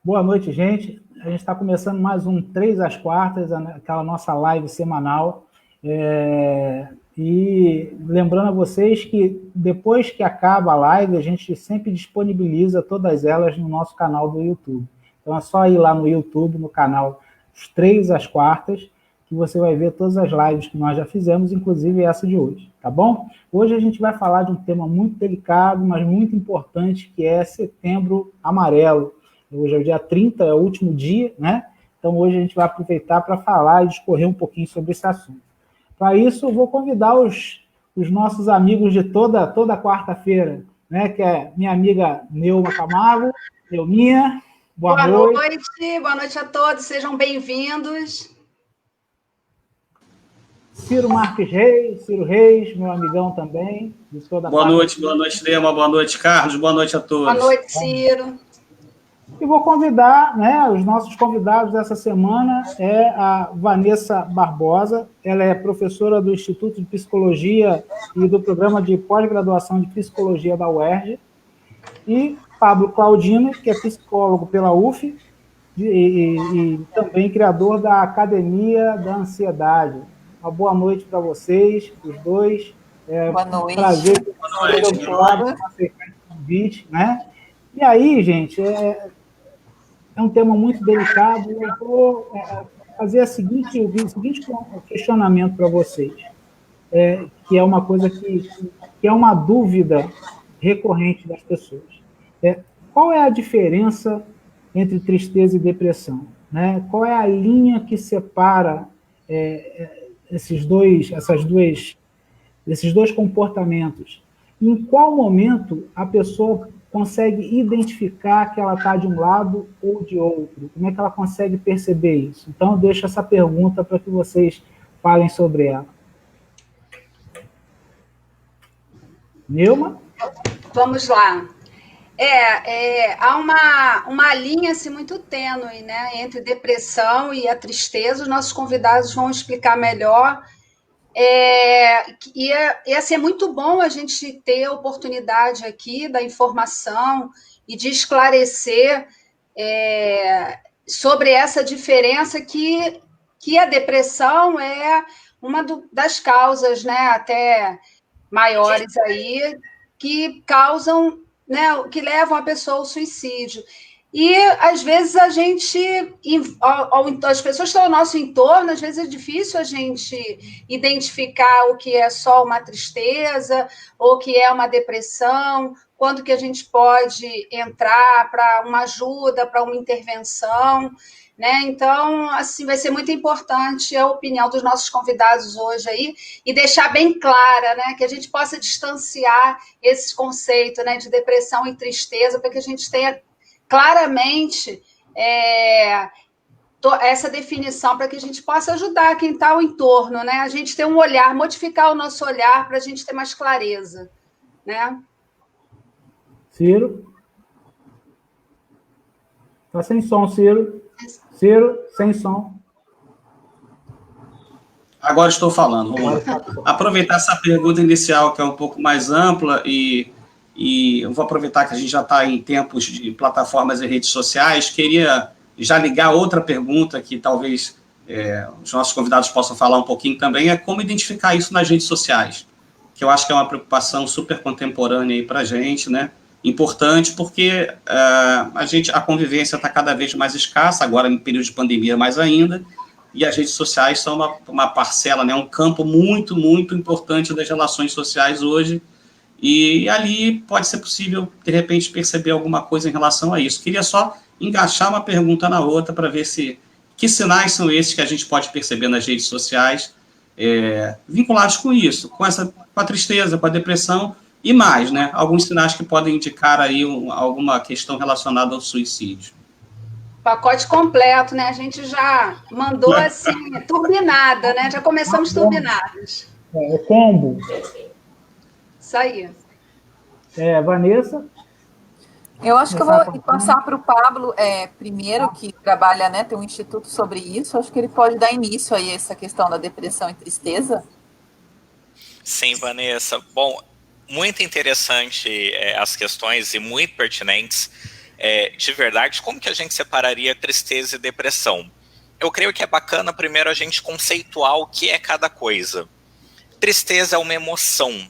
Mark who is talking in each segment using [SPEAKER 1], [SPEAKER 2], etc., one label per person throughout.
[SPEAKER 1] Boa noite, gente. A gente está começando mais um 3 às quartas, aquela nossa live semanal. E lembrando a vocês que depois que acaba a live, a gente sempre disponibiliza todas elas no nosso canal do YouTube. Então é só ir lá no YouTube, no canal Os 3 às quartas, que você vai ver todas as lives que nós já fizemos, inclusive essa de hoje, tá bom? Hoje a gente vai falar de um tema muito delicado, mas muito importante, que é Setembro Amarelo. Hoje é o dia 30, é o último dia, né? Então hoje a gente vai aproveitar para falar e discorrer um pouquinho sobre esse assunto. Para isso, eu vou convidar os nossos amigos de toda quarta-feira, né? Que é minha amiga Neuma Camargo, Neuminha, boa noite.
[SPEAKER 2] Boa noite a todos, sejam bem-vindos.
[SPEAKER 1] Ciro Marques Reis, Ciro Reis, meu amigão também. De toda
[SPEAKER 3] boa noite, Neuma, boa noite, Carlos, boa noite a todos.
[SPEAKER 2] Boa noite, Ciro.
[SPEAKER 1] E vou convidar, né, os nossos convidados dessa semana é a Vanessa Barbosa, ela é professora do Instituto de Psicologia e do Programa de Pós-Graduação de Psicologia da UERJ, e Pablo Claudino, que é psicólogo pela UF e também criador da Academia da Ansiedade. Uma boa noite para vocês, os dois.
[SPEAKER 4] Boa noite.
[SPEAKER 1] Prazer ter aceitar esse convite, né? E aí, gente, é um tema muito delicado. Eu vou fazer o seguinte questionamento para vocês, que é uma coisa que é uma dúvida recorrente das pessoas. Qual é a diferença entre tristeza e depressão? Né? Qual é a linha que separa esses dois comportamentos? Em qual momento a pessoa consegue identificar que ela está de um lado ou de outro? Como é que ela consegue perceber isso? Então, eu deixo essa pergunta para que vocês falem sobre ela. Neuma?
[SPEAKER 2] Vamos lá. Há uma linha assim, muito tênue, né, entre depressão e a tristeza. Os nossos convidados vão explicar melhor. Assim, é muito bom a gente ter a oportunidade aqui da informação e de esclarecer sobre essa diferença que a depressão é uma das causas, né, até maiores aí, que causam, né, que levam a pessoa ao suicídio. E, às vezes, as pessoas que estão ao nosso entorno, às vezes é difícil a gente identificar o que é só uma tristeza, ou o que é uma depressão, quando que a gente pode entrar para uma ajuda, para uma intervenção, né? Então, assim, vai ser muito importante a opinião dos nossos convidados hoje aí, e deixar bem clara, né, que a gente possa distanciar esse conceito, né, de depressão e tristeza, para que a gente tenha claramente essa definição, para que a gente possa ajudar quem está ao entorno, né? A gente ter um olhar, modificar o nosso olhar para a gente ter mais clareza, né?
[SPEAKER 1] Ciro? Está sem som, Ciro. Ciro, sem som.
[SPEAKER 3] Agora estou falando. Vamos lá. Aproveitar essa pergunta inicial, que é um pouco mais ampla, e eu vou aproveitar que a gente já está em tempos de plataformas e redes sociais. Queria já ligar outra pergunta que talvez os nossos convidados possam falar um pouquinho também, é como identificar isso nas redes sociais, que eu acho que é uma preocupação super contemporânea para a gente, né? Importante, porque a convivência está cada vez mais escassa, agora em período de pandemia mais ainda, e as redes sociais são uma parcela, né, um campo muito, muito importante das relações sociais hoje, e ali pode ser possível, de repente, perceber alguma coisa em relação a isso. Queria só engaixar uma pergunta na outra para ver que sinais são esses que a gente pode perceber nas redes sociais, vinculados com isso, com a tristeza, com a depressão, e mais, né? Alguns sinais que podem indicar aí alguma questão relacionada ao suicídio.
[SPEAKER 2] Pacote completo, né? A gente já mandou, assim, turbinada, né? Já começamos turbinados.
[SPEAKER 1] O combo.
[SPEAKER 2] Isso aí.
[SPEAKER 1] Vanessa?
[SPEAKER 4] Eu acho que eu vou passar para o Pablo, primeiro, que trabalha, né, tem um instituto sobre isso. Acho que ele pode dar início aí a essa questão da depressão e tristeza.
[SPEAKER 5] Sim, Vanessa. Bom, muito interessante as questões e muito pertinentes. de verdade, como que a gente separaria tristeza e depressão? Eu creio que é bacana primeiro a gente conceituar o que é cada coisa. Tristeza é uma emoção.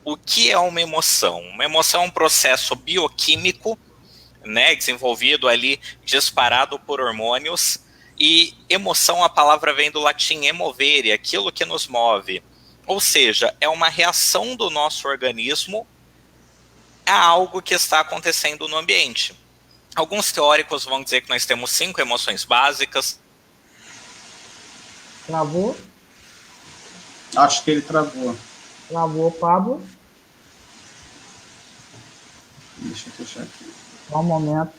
[SPEAKER 5] O que é uma emoção? Uma emoção é um processo bioquímico, né, desenvolvido ali, disparado por hormônios, e emoção, a palavra vem do latim emovere, aquilo que nos move. Ou seja, é uma reação do nosso organismo a algo que está acontecendo no ambiente. Alguns teóricos vão dizer que nós temos 5 emoções básicas.
[SPEAKER 1] Travou?
[SPEAKER 3] Acho que ele travou.
[SPEAKER 1] Travou, Pablo.
[SPEAKER 3] Deixa eu fechar aqui.
[SPEAKER 1] Só um momento.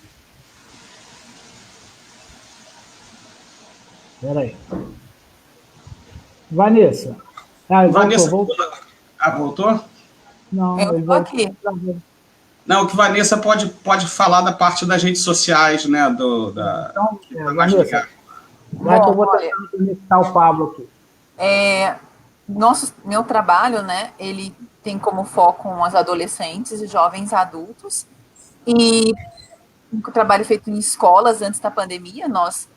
[SPEAKER 1] Espera aí. Vanessa.
[SPEAKER 3] Vanessa,
[SPEAKER 1] voltou.
[SPEAKER 3] Voltou?
[SPEAKER 1] Não,
[SPEAKER 4] eu estou aqui.
[SPEAKER 3] Não, que Vanessa pode falar da parte das redes sociais, né?
[SPEAKER 1] Então,
[SPEAKER 3] Vanessa,
[SPEAKER 1] vai que eu vou tentar conectar o Pablo aqui.
[SPEAKER 4] Meu trabalho, né, ele tem como foco os adolescentes e jovens adultos, e um trabalho feito em escolas antes da pandemia. Nós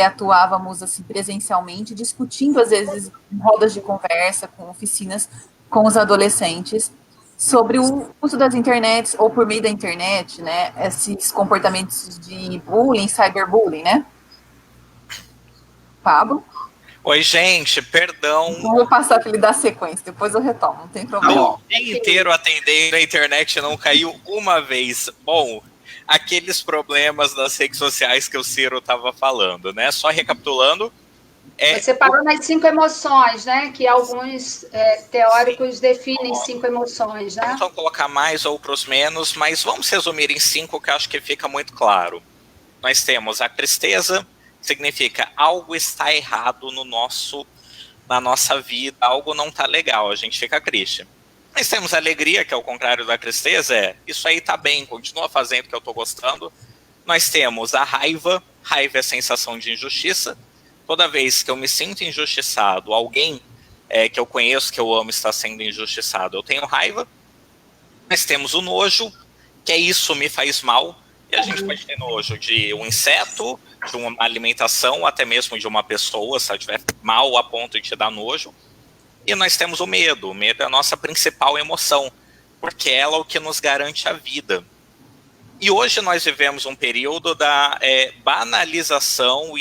[SPEAKER 4] atuávamos assim, presencialmente, discutindo, às vezes, em rodas de conversa, com oficinas com os adolescentes, sobre o uso das internets, ou por meio da internet, né, esses comportamentos de bullying, cyberbullying, né? Pablo?
[SPEAKER 5] Oi, gente, perdão.
[SPEAKER 4] Vou passar para ele dar sequência, depois eu retomo, não tem problema.
[SPEAKER 5] O dia inteiro atendendo a internet não caiu uma vez. Bom, aqueles problemas das redes sociais que o Ciro estava falando, né? Só recapitulando.
[SPEAKER 2] Você parou nas 5 emoções, né? Que alguns teóricos definem 5 emoções, né?
[SPEAKER 5] Vamos colocar mais, outros menos, mas vamos resumir em 5, que eu acho que fica muito claro. Nós temos a tristeza, que significa algo está errado na nossa vida, algo não está legal, a gente fica triste. Nós temos a alegria, que é o contrário da tristeza, isso aí tá bem, continua fazendo o que eu tô gostando. Nós temos a raiva é a sensação de injustiça. Toda vez que eu me sinto injustiçado, alguém que eu conheço, que eu amo, está sendo injustiçado, eu tenho raiva. Nós temos o nojo, que é isso me faz mal, e a gente pode ter nojo de um inseto, de uma alimentação, até mesmo de uma pessoa, se ela estiver mal a ponto de te dar nojo. E nós temos o medo é a nossa principal emoção, porque ela é o que nos garante a vida. E hoje nós vivemos um período da banalização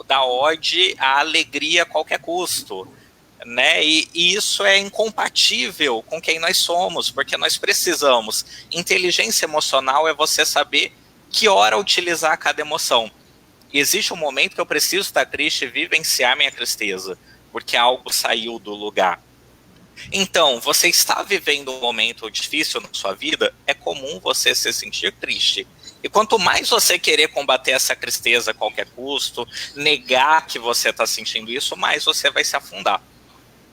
[SPEAKER 5] da ode à alegria a qualquer custo, né? E isso é incompatível com quem nós somos, porque nós precisamos. Inteligência emocional é você saber que hora utilizar cada emoção. E existe um momento que eu preciso estar triste e vivenciar minha tristeza, porque algo saiu do lugar. Então, você está vivendo um momento difícil na sua vida, é comum você se sentir triste. E quanto mais você querer combater essa tristeza a qualquer custo, negar que você está sentindo isso, mais você vai se afundar.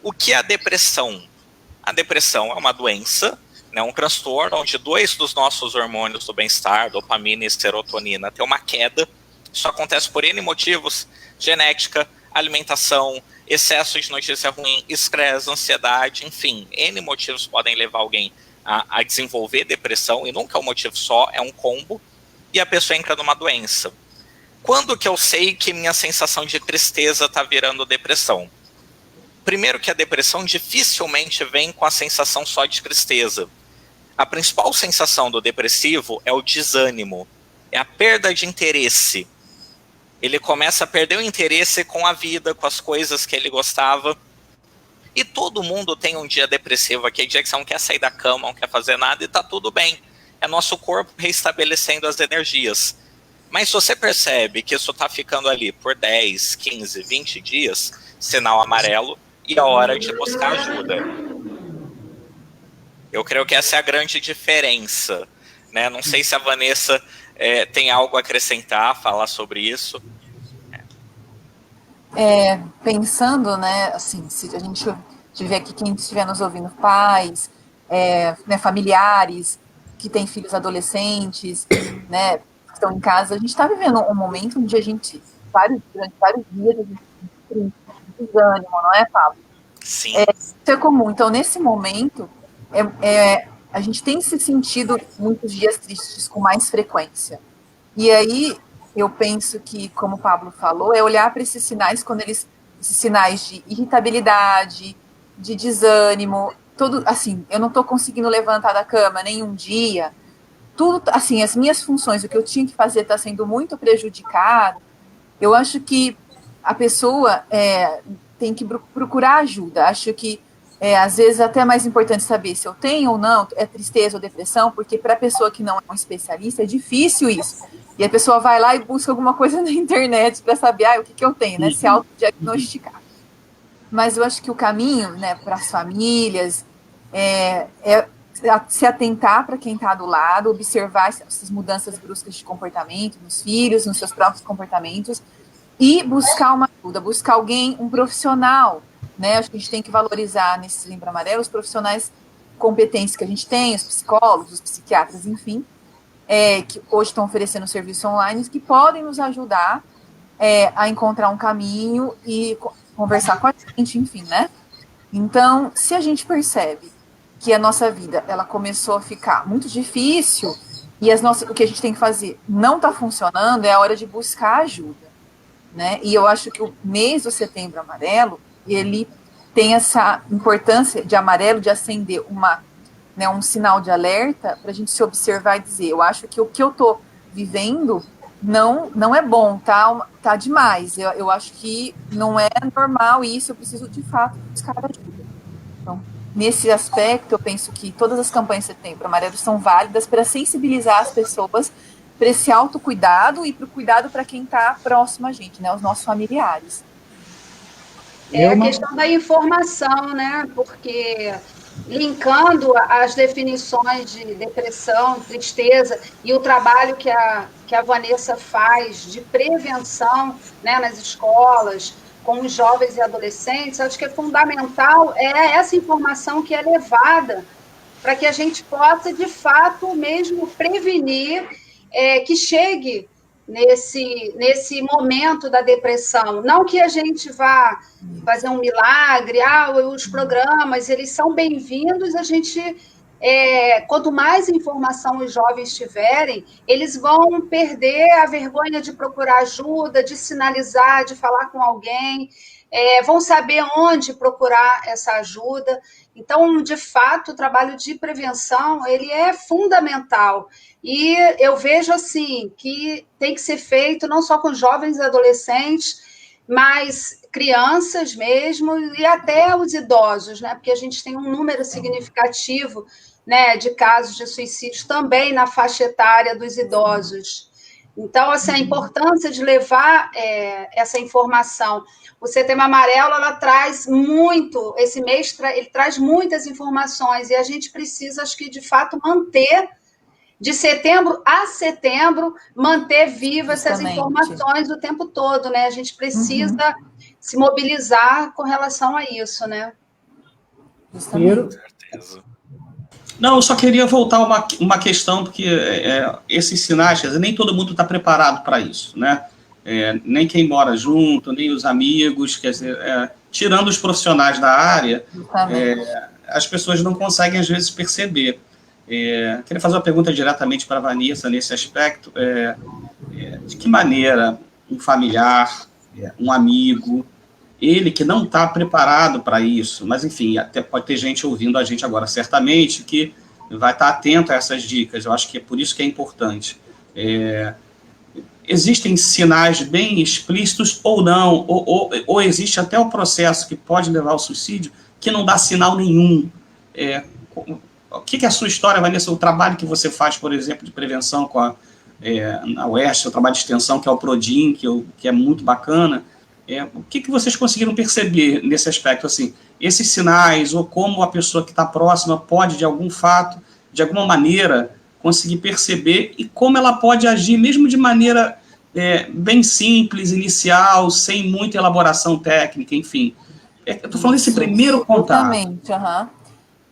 [SPEAKER 5] O que é a depressão? A depressão é uma doença, né, um transtorno onde 2 dos nossos hormônios do bem-estar, dopamina e serotonina, tem uma queda. Isso acontece por N motivos: genética, alimentação, excesso de notícia ruim, estresse, ansiedade, enfim, N motivos podem levar alguém a desenvolver depressão, e nunca é um motivo só, é um combo, e a pessoa entra numa doença. Quando que eu sei que minha sensação de tristeza está virando depressão? Primeiro que a depressão dificilmente vem com a sensação só de tristeza. A principal sensação do depressivo é o desânimo, é a perda de interesse. Ele começa a perder o interesse com a vida, com as coisas que ele gostava. E todo mundo tem um dia depressivo, aquele dia que você não quer sair da cama, não quer fazer nada, e tá tudo bem. É nosso corpo reestabelecendo as energias. Mas se você percebe que isso tá ficando ali por 10, 15, 20 dias, sinal amarelo, e é hora de buscar ajuda. Eu creio que essa é a grande diferença, né? Não sei se a Vanessa tem algo a acrescentar, falar sobre isso.
[SPEAKER 4] Pensando, né, assim, se a gente tiver aqui, quem estiver nos ouvindo, pais, né, familiares que têm filhos adolescentes, né, que estão em casa, a gente está vivendo um momento onde a gente, durante vários dias, a gente tem desânimo, não é, Pablo?
[SPEAKER 5] Sim.
[SPEAKER 4] Isso é comum. Então, nesse momento, a gente tem se sentido muitos dias tristes com mais frequência. E aí eu penso que, como o Pablo falou, é olhar para esses sinais esses sinais de irritabilidade, de desânimo, assim, eu não estou conseguindo levantar da cama nenhum dia, tudo, assim, as minhas funções, o que eu tinha que fazer está sendo muito prejudicado. Eu acho que a pessoa tem que procurar ajuda. Acho que, às vezes, até mais importante saber se eu tenho ou não, tristeza ou depressão, porque para a pessoa que não é um especialista, é difícil isso. E a pessoa vai lá e busca alguma coisa na internet para saber o que eu tenho, né? Se autodiagnosticar. Mas eu acho que o caminho, né, para as famílias é se atentar para quem está do lado, observar essas mudanças bruscas de comportamento nos filhos, nos seus próprios comportamentos, e buscar uma ajuda, buscar alguém, um profissional, né? Acho que a gente tem que valorizar nesse Setembro Amarelo os profissionais competentes que a gente tem, os psicólogos, os psiquiatras, enfim, que hoje estão oferecendo serviços online, que podem nos ajudar a encontrar um caminho e conversar com a gente, enfim, né? Então, se a gente percebe que a nossa vida ela começou a ficar muito difícil e o que a gente tem que fazer não está funcionando, é a hora de buscar ajuda, né? E eu acho que o mês do Setembro Amarelo, ele tem essa importância de amarelo, de acender um sinal de alerta para a gente se observar e dizer, eu acho que o que eu estou vivendo não é bom, tá demais, eu acho que não é normal isso, eu preciso de fato buscar ajuda. Então, nesse aspecto, eu penso que todas as campanhas de Setembro Amarelo são válidas para sensibilizar as pessoas para esse autocuidado e para o cuidado para quem está próximo a gente, né, os nossos familiares.
[SPEAKER 2] A questão da informação, né, porque linkando as definições de depressão, tristeza e o trabalho que a Vanessa faz de prevenção, né, nas escolas, com os jovens e adolescentes, acho que é fundamental essa informação que é levada para que a gente possa, de fato, mesmo prevenir que chegue nesse momento da depressão. Não que a gente vá fazer um milagre, os programas, eles são bem-vindos, a gente... quanto mais informação os jovens tiverem, eles vão perder a vergonha de procurar ajuda, de sinalizar, de falar com alguém, vão saber onde procurar essa ajuda. Então, de fato, o trabalho de prevenção, ele é fundamental. E eu vejo, assim, que tem que ser feito não só com jovens e adolescentes, mas crianças mesmo e até os idosos, né? Porque a gente tem um número significativo, né, de casos de suicídio também na faixa etária dos idosos. Então, assim, a importância de levar essa informação. O Setembro Amarelo, ela traz muito, esse mês, ele traz muitas informações, e a gente precisa, acho que, de fato, manter, de setembro a setembro, manter vivas essas informações o tempo todo, né? A gente precisa se mobilizar com relação a isso, né?
[SPEAKER 1] Com
[SPEAKER 3] certeza. Não, eu só queria voltar uma questão, porque esses sinais, quer dizer, nem todo mundo está preparado para isso, né? Nem quem mora junto, nem os amigos, quer dizer, tirando os profissionais da área, as pessoas não conseguem, às vezes, perceber. Queria fazer uma pergunta diretamente para a Vanessa nesse aspecto. De que maneira um familiar, um amigo, ele que não está preparado para isso, mas, enfim, até pode ter gente ouvindo a gente agora, certamente, que vai estar atento a essas dicas. Eu acho que é por isso que é importante. Existem sinais bem explícitos ou não, ou existe até o processo que pode levar ao suicídio que não dá sinal nenhum. O que é a sua história, Vanessa? O trabalho que você faz, por exemplo, de prevenção com na UERJ, o trabalho de extensão, que é o PRODIN, que é muito bacana. O que vocês conseguiram perceber nesse aspecto? Assim, esses sinais, ou como a pessoa que está próxima pode, de algum fato, de alguma maneira, conseguir perceber, e como ela pode agir, mesmo de maneira bem simples, inicial, sem muita elaboração técnica, enfim. Eu estou falando desse primeiro contato.
[SPEAKER 4] Exatamente,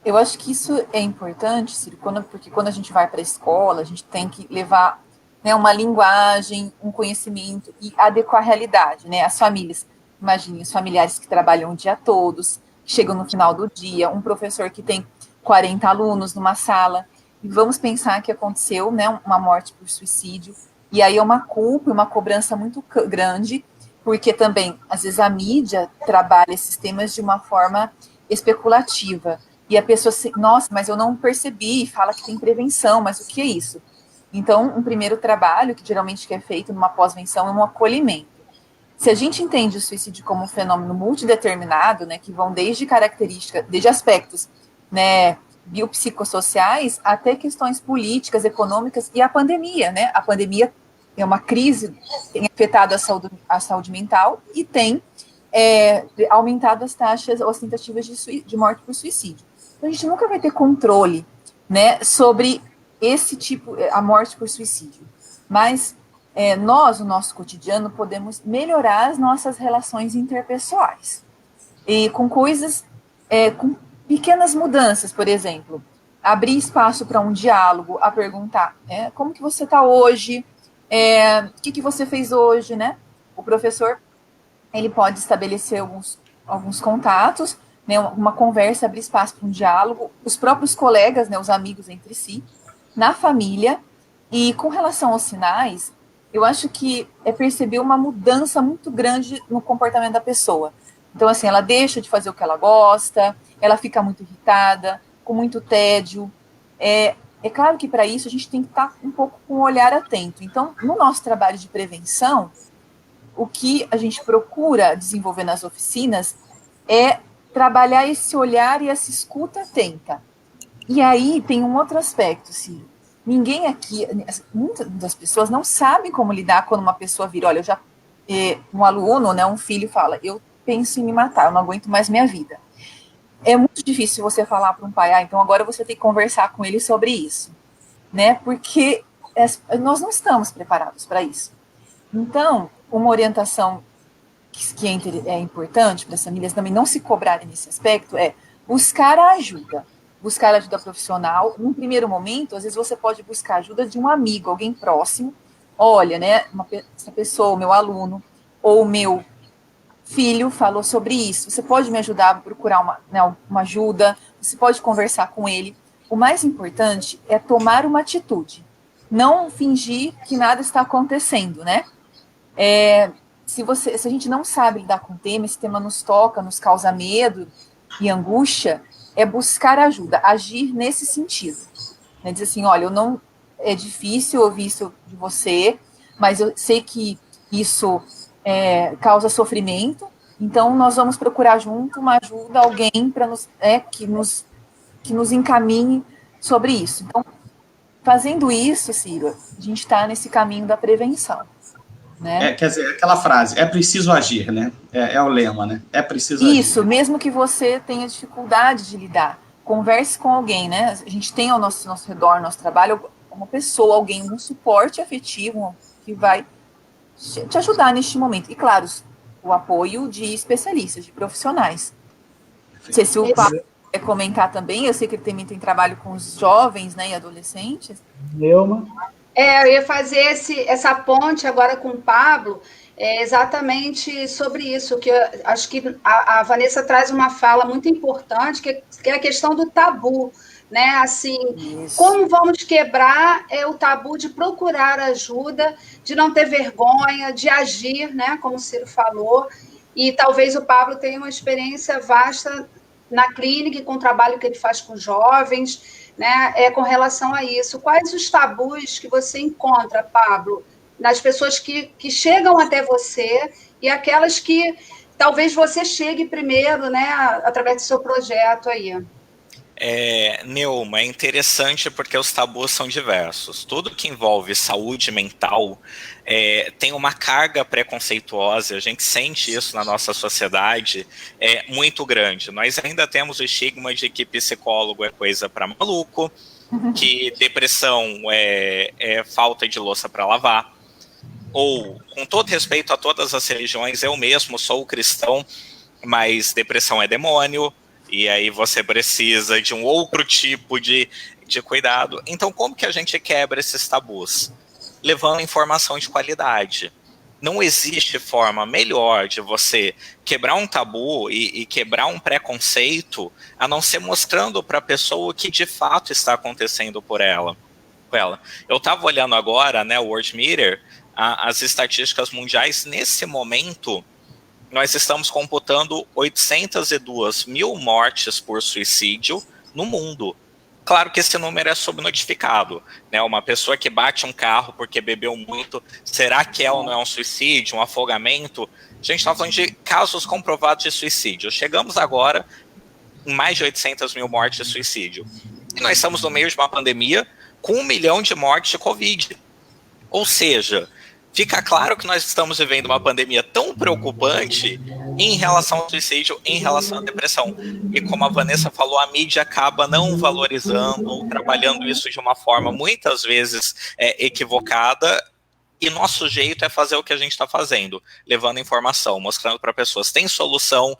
[SPEAKER 4] Eu acho que isso é importante, Ciro, porque quando a gente vai para a escola, a gente tem que levar, né, uma linguagem, um conhecimento e adequar a realidade, né? As famílias, imagine, os familiares que trabalham o dia todos, que chegam no final do dia, um professor que tem 40 alunos numa sala, e vamos pensar que aconteceu, né, uma morte por suicídio, e aí é uma culpa, uma cobrança muito grande, porque também, às vezes, a mídia trabalha esses temas de uma forma especulativa, e a pessoa, nossa, mas eu não percebi, fala que tem prevenção, mas o que é isso? Então, um primeiro trabalho, que geralmente é feito numa pós-venção, é um acolhimento. Se a gente entende o suicídio como um fenômeno multideterminado, né, que vão desde características, desde aspectos, né, biopsicossociais até questões políticas, econômicas e a pandemia, né? A pandemia é uma crise, tem afetado a saúde mental e tem aumentado as taxas ostentativas de morte por suicídio. Então, a gente nunca vai ter controle, né, sobre esse tipo, a morte por suicídio. Mas nós, no nosso cotidiano, podemos melhorar as nossas relações interpessoais. E com coisas, com pequenas mudanças, por exemplo, abrir espaço para um diálogo, a perguntar, como que você está hoje? O que você fez hoje, né? O professor, ele pode estabelecer alguns contatos, né, uma conversa, abrir espaço para um diálogo, os próprios colegas, né, os amigos entre si, na família. E com relação aos sinais, eu acho que é perceber uma mudança muito grande no comportamento da pessoa. Então, assim, ela deixa de fazer o que ela gosta, ela fica muito irritada, com muito tédio. É claro que para isso a gente tem que estar um pouco com o olhar atento. Então, no nosso trabalho de prevenção, o que a gente procura desenvolver nas oficinas é trabalhar esse olhar e essa escuta atenta. E aí tem um outro aspecto, Ciro. Ninguém aqui, muitas das pessoas não sabem como lidar quando uma pessoa vira, olha, um aluno, né, um filho fala, eu penso em me matar, eu não aguento mais minha vida. É muito difícil você falar para um pai, então agora você tem que conversar com ele sobre isso, né, porque nós não estamos preparados para isso. Então, uma orientação que é importante para as famílias também não se cobrarem nesse aspecto é buscar a ajuda profissional. Num primeiro momento, às vezes você pode buscar a ajuda de um amigo, alguém próximo. Olha, né, essa pessoa, o meu aluno ou o meu filho falou sobre isso. Você pode me ajudar a procurar uma ajuda, você pode conversar com ele. O mais importante é tomar uma atitude, não fingir que nada está acontecendo, né? Se a gente não sabe lidar com o tema, esse tema nos toca, nos causa medo e angústia, é buscar ajuda, agir nesse sentido. Né? Dizer assim, olha, é difícil ouvir isso de você, mas eu sei que isso causa sofrimento, então nós vamos procurar junto uma ajuda, alguém para que nos encaminhe sobre isso. Então, fazendo isso, Ciro, a gente está nesse caminho da prevenção. Né?
[SPEAKER 3] Quer dizer, aquela frase, é preciso agir, né? É o lema, né? É preciso agir.
[SPEAKER 4] Isso, mesmo que você tenha dificuldade de lidar, converse com alguém, né? A gente tem ao nosso redor, nosso trabalho, uma pessoa, alguém, um suporte afetivo que vai te ajudar neste momento. E, claro, o apoio de especialistas, de profissionais. Não sei se o Pablo quer comentar também, eu sei que ele também tem trabalho com os jovens, né, e adolescentes.
[SPEAKER 1] Neuma.
[SPEAKER 2] Eu ia fazer essa ponte agora com o Pablo, exatamente sobre isso, que eu acho que a Vanessa traz uma fala muito importante, que é a questão do tabu, né? Assim, isso. Como vamos quebrar o tabu de procurar ajuda, de não ter vergonha, de agir, né? Como o Ciro falou, e talvez o Pablo tenha uma experiência vasta na clínica, com o trabalho que ele faz com jovens, né, com relação a isso. Quais os tabus que você encontra, Pablo, nas pessoas que chegam até você e aquelas que talvez você chegue primeiro, né, através do seu projeto aí?
[SPEAKER 5] Neuma, é interessante porque os tabus são diversos. Tudo que envolve saúde mental tem uma carga preconceituosa, a gente sente isso na nossa sociedade, muito grande. Nós ainda temos o estigma de que psicólogo é coisa para maluco, que depressão é falta de louça para lavar, ou, com todo respeito a todas as religiões, eu mesmo sou cristão, mas depressão é demônio, e aí você precisa de um outro tipo de cuidado. Então, como que a gente quebra esses tabus? Levando informação de qualidade. não existe forma melhor de você quebrar um tabu e quebrar um preconceito, a não ser mostrando para a pessoa o que de fato está acontecendo com ela. Eu estava olhando agora, né, o Worldmeter, as estatísticas mundiais. Nesse momento, nós estamos computando 802 mil mortes por suicídio no mundo. Claro que esse número é subnotificado, né? Uma pessoa que bate um carro porque bebeu muito, será que é ou não é um suicídio, um afogamento? A gente está falando de casos comprovados de suicídio. Chegamos agora em mais de 800 mil mortes de suicídio. E nós estamos no meio de uma pandemia com 1 milhão de mortes de Covid. Ou seja, fica claro que nós estamos vivendo uma pandemia tão preocupante em relação ao suicídio, em relação à depressão. E como a Vanessa falou, a mídia acaba não valorizando ou trabalhando isso de uma forma muitas vezes equivocada. E nosso jeito é fazer o que a gente está fazendo, levando informação, mostrando para pessoas, tem solução.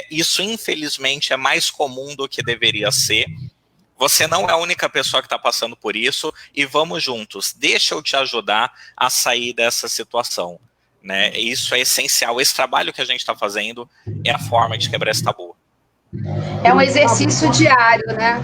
[SPEAKER 5] Isso, infelizmente, é mais comum do que deveria ser. Você não é a única pessoa que está passando por isso, e vamos juntos. Deixa eu te ajudar a sair dessa situação, né? Isso é essencial. Esse trabalho que a gente está fazendo é a forma de quebrar esse tabu.
[SPEAKER 2] É um exercício diário, né?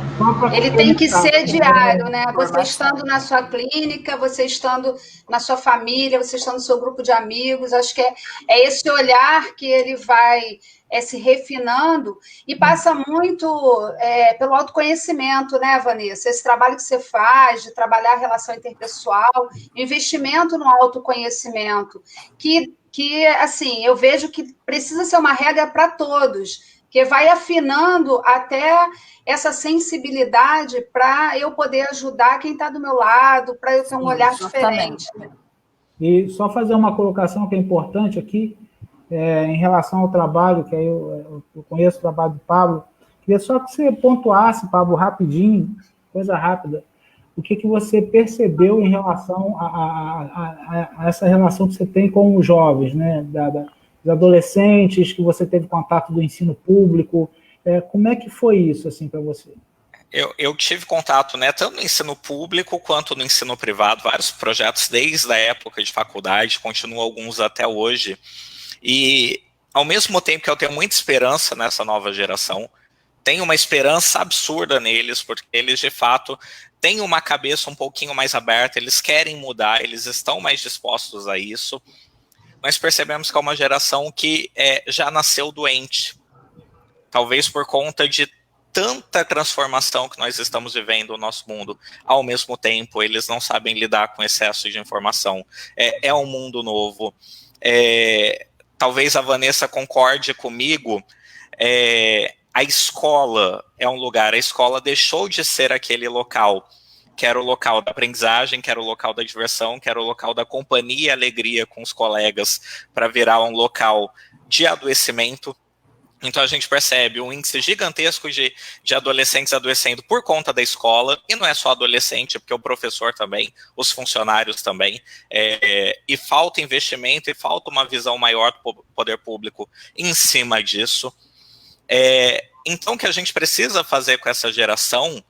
[SPEAKER 2] Ele tem que ser diário, né? Você estando na sua clínica, você estando na sua família, você estando no seu grupo de amigos, acho que é esse olhar que ele vai se refinando e passa muito pelo autoconhecimento, né, Vanessa? Esse trabalho que você faz de trabalhar a relação interpessoal, investimento no autoconhecimento, que assim, eu vejo que precisa ser uma regra para todos, que vai afinando até essa sensibilidade para eu poder ajudar quem está do meu lado, para eu ter um olhar diferente.
[SPEAKER 1] E só fazer uma colocação que é importante aqui, em relação ao trabalho, que aí eu conheço o trabalho do Pablo, queria só que você pontuasse, Pablo, rapidinho, coisa rápida, o que você percebeu em relação a essa relação que você tem com os jovens, né, dos adolescentes, que você teve contato do ensino público, como é que foi isso, assim, para você?
[SPEAKER 5] Eu tive contato, né, tanto no ensino público quanto no ensino privado, vários projetos desde a época de faculdade, continuam alguns até hoje. E, ao mesmo tempo que eu tenho muita esperança nessa nova geração, tenho uma esperança absurda neles, porque eles, de fato, têm uma cabeça um pouquinho mais aberta, eles querem mudar, eles estão mais dispostos a isso. Nós percebemos que é uma geração que já nasceu doente, talvez por conta de tanta transformação que nós estamos vivendo no nosso mundo. Ao mesmo tempo, eles não sabem lidar com excesso de informação. É um mundo novo. Talvez a Vanessa concorde comigo, a escola é um lugar, a escola deixou de ser aquele local, que era o local da aprendizagem, que era o local da diversão, que era o local da companhia e alegria com os colegas, para virar um local de adoecimento. Então a gente percebe um índice gigantesco de adolescentes adoecendo por conta da escola, e não é só adolescente, porque o professor também, os funcionários também, e falta investimento e falta uma visão maior do poder público em cima disso. Então o que a gente precisa fazer com essa geração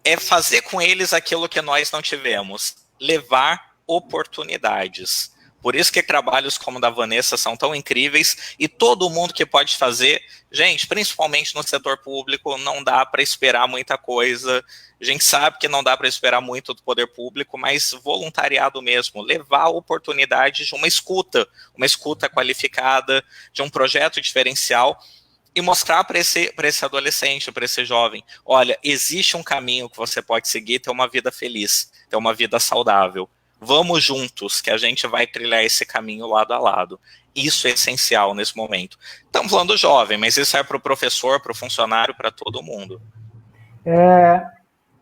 [SPEAKER 5] é fazer com eles aquilo que nós não tivemos, levar oportunidades. Por isso que trabalhos como o da Vanessa são tão incríveis, e todo mundo que pode fazer, gente, principalmente no setor público, não dá para esperar muita coisa. A gente sabe que não dá para esperar muito do poder público, mas voluntariado mesmo, levar oportunidade de uma escuta qualificada, de um projeto diferencial, e mostrar para esse adolescente, para esse jovem, olha, existe um caminho que você pode seguir, ter uma vida feliz, ter uma vida saudável. Vamos juntos, que a gente vai trilhar esse caminho lado a lado. Isso é essencial nesse momento. Estamos falando do jovem, mas isso é para o professor, para o funcionário, para todo mundo.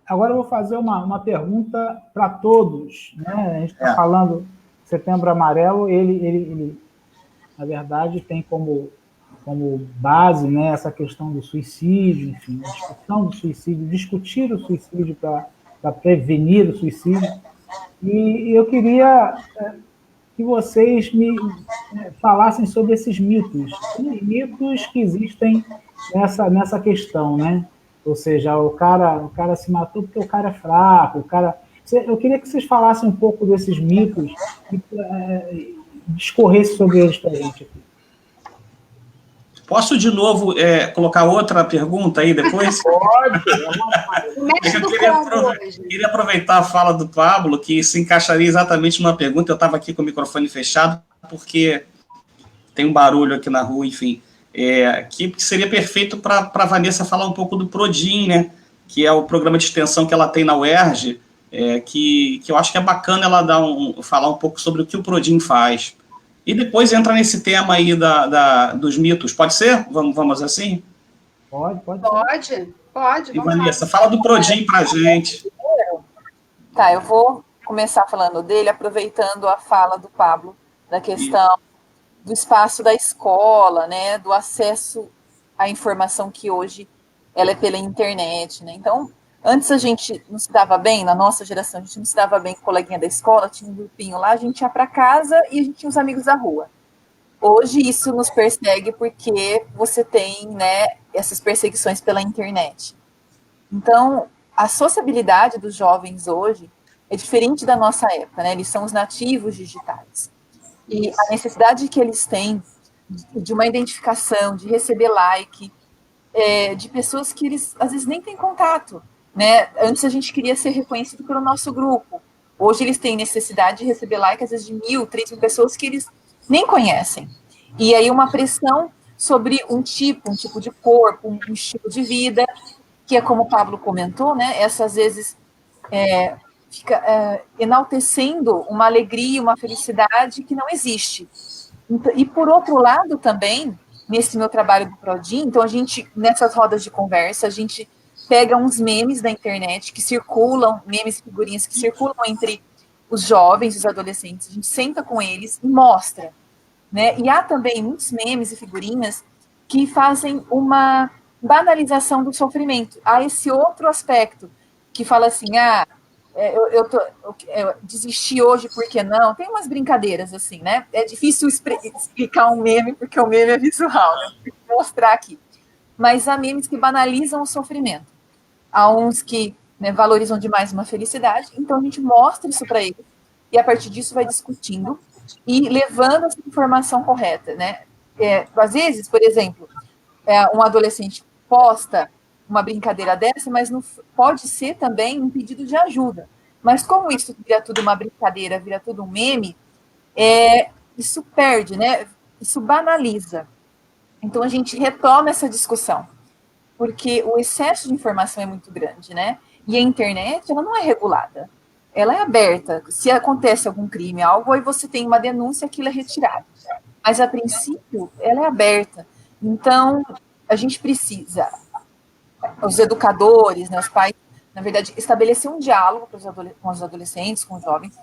[SPEAKER 1] Agora eu vou fazer uma pergunta para todos, né? A gente está falando Setembro Amarelo, ele, na verdade, tem como base, né, essa questão do suicídio, enfim, a discussão do suicídio, discutir o suicídio para prevenir o suicídio. E eu queria que vocês me falassem sobre esses mitos que existem nessa questão, né? Ou seja, o cara se matou porque o cara é fraco, eu queria que vocês falassem um pouco desses mitos discorresse sobre eles para a gente aqui.
[SPEAKER 3] Posso de novo colocar outra pergunta aí depois?
[SPEAKER 1] Pode.
[SPEAKER 3] Queria aproveitar a fala do Pablo, que se encaixaria exatamente numa pergunta. Eu estava aqui com o microfone fechado, porque tem um barulho aqui na rua, enfim. Que seria perfeito para a Vanessa falar um pouco do Prodim, né? Que é o programa de extensão que ela tem na UERJ, que eu acho que é bacana ela falar um pouco sobre o que o Prodim faz. E depois entra nesse tema aí dos mitos. Pode ser? Vamos assim?
[SPEAKER 1] Pode.
[SPEAKER 3] E Vanessa, fala do Prodim para a gente.
[SPEAKER 4] Tá, eu vou começar falando dele, aproveitando a fala do Pablo, da questão do espaço da escola, né, do acesso à informação que hoje ela é pela internet, né? Então, antes a gente não se dava bem, na nossa geração, a gente não se dava bem com o coleguinha da escola, tinha um grupinho lá, a gente ia para casa e a gente tinha os amigos da rua. Hoje isso nos persegue porque você tem, né, essas perseguições pela internet. Então, a sociabilidade dos jovens hoje é diferente da nossa época, né? Eles são os nativos digitais. E a necessidade que eles têm de uma identificação, de receber like, de pessoas que eles às vezes nem têm contato, né? Antes a gente queria ser reconhecido pelo nosso grupo. Hoje eles têm necessidade de receber like, às vezes, de 1.000, 3.000 pessoas que eles nem conhecem. E aí uma pressão sobre um tipo de corpo, um estilo de vida, que é como o Pablo comentou, né? Essa, às vezes, fica enaltecendo uma alegria, uma felicidade que não existe. E, por outro lado, também, nesse meu trabalho do Prodim, então a gente, nessas rodas de conversa, a gente pega uns memes da internet que circulam, memes e figurinhas que circulam entre os jovens, os adolescentes, a gente senta com eles e mostra, né? E há também muitos memes e figurinhas que fazem uma banalização do sofrimento. Há esse outro aspecto que fala assim, eu desisti hoje, por que não? Tem umas brincadeiras assim, né? É difícil explicar um meme, porque o meme é visual, né? Vou mostrar aqui. Mas há memes que banalizam o sofrimento. Há uns que, né, valorizam demais uma felicidade, então a gente mostra isso para eles, e a partir disso vai discutindo e levando essa informação correta, né? Às vezes, por exemplo, um adolescente posta uma brincadeira dessa, mas não pode ser também um pedido de ajuda. Mas como isso vira tudo uma brincadeira, vira tudo um meme, isso perde, né? Isso banaliza. Então a gente retoma essa discussão, porque o excesso de informação é muito grande, né? E a internet, ela não é regulada, ela é aberta. Se acontece algum crime, algo, aí você tem uma denúncia, aquilo é retirado. Mas, a princípio, ela é aberta. Então, a gente precisa, os educadores, né, os pais, na verdade, estabelecer um diálogo com os adolescentes, com os jovens,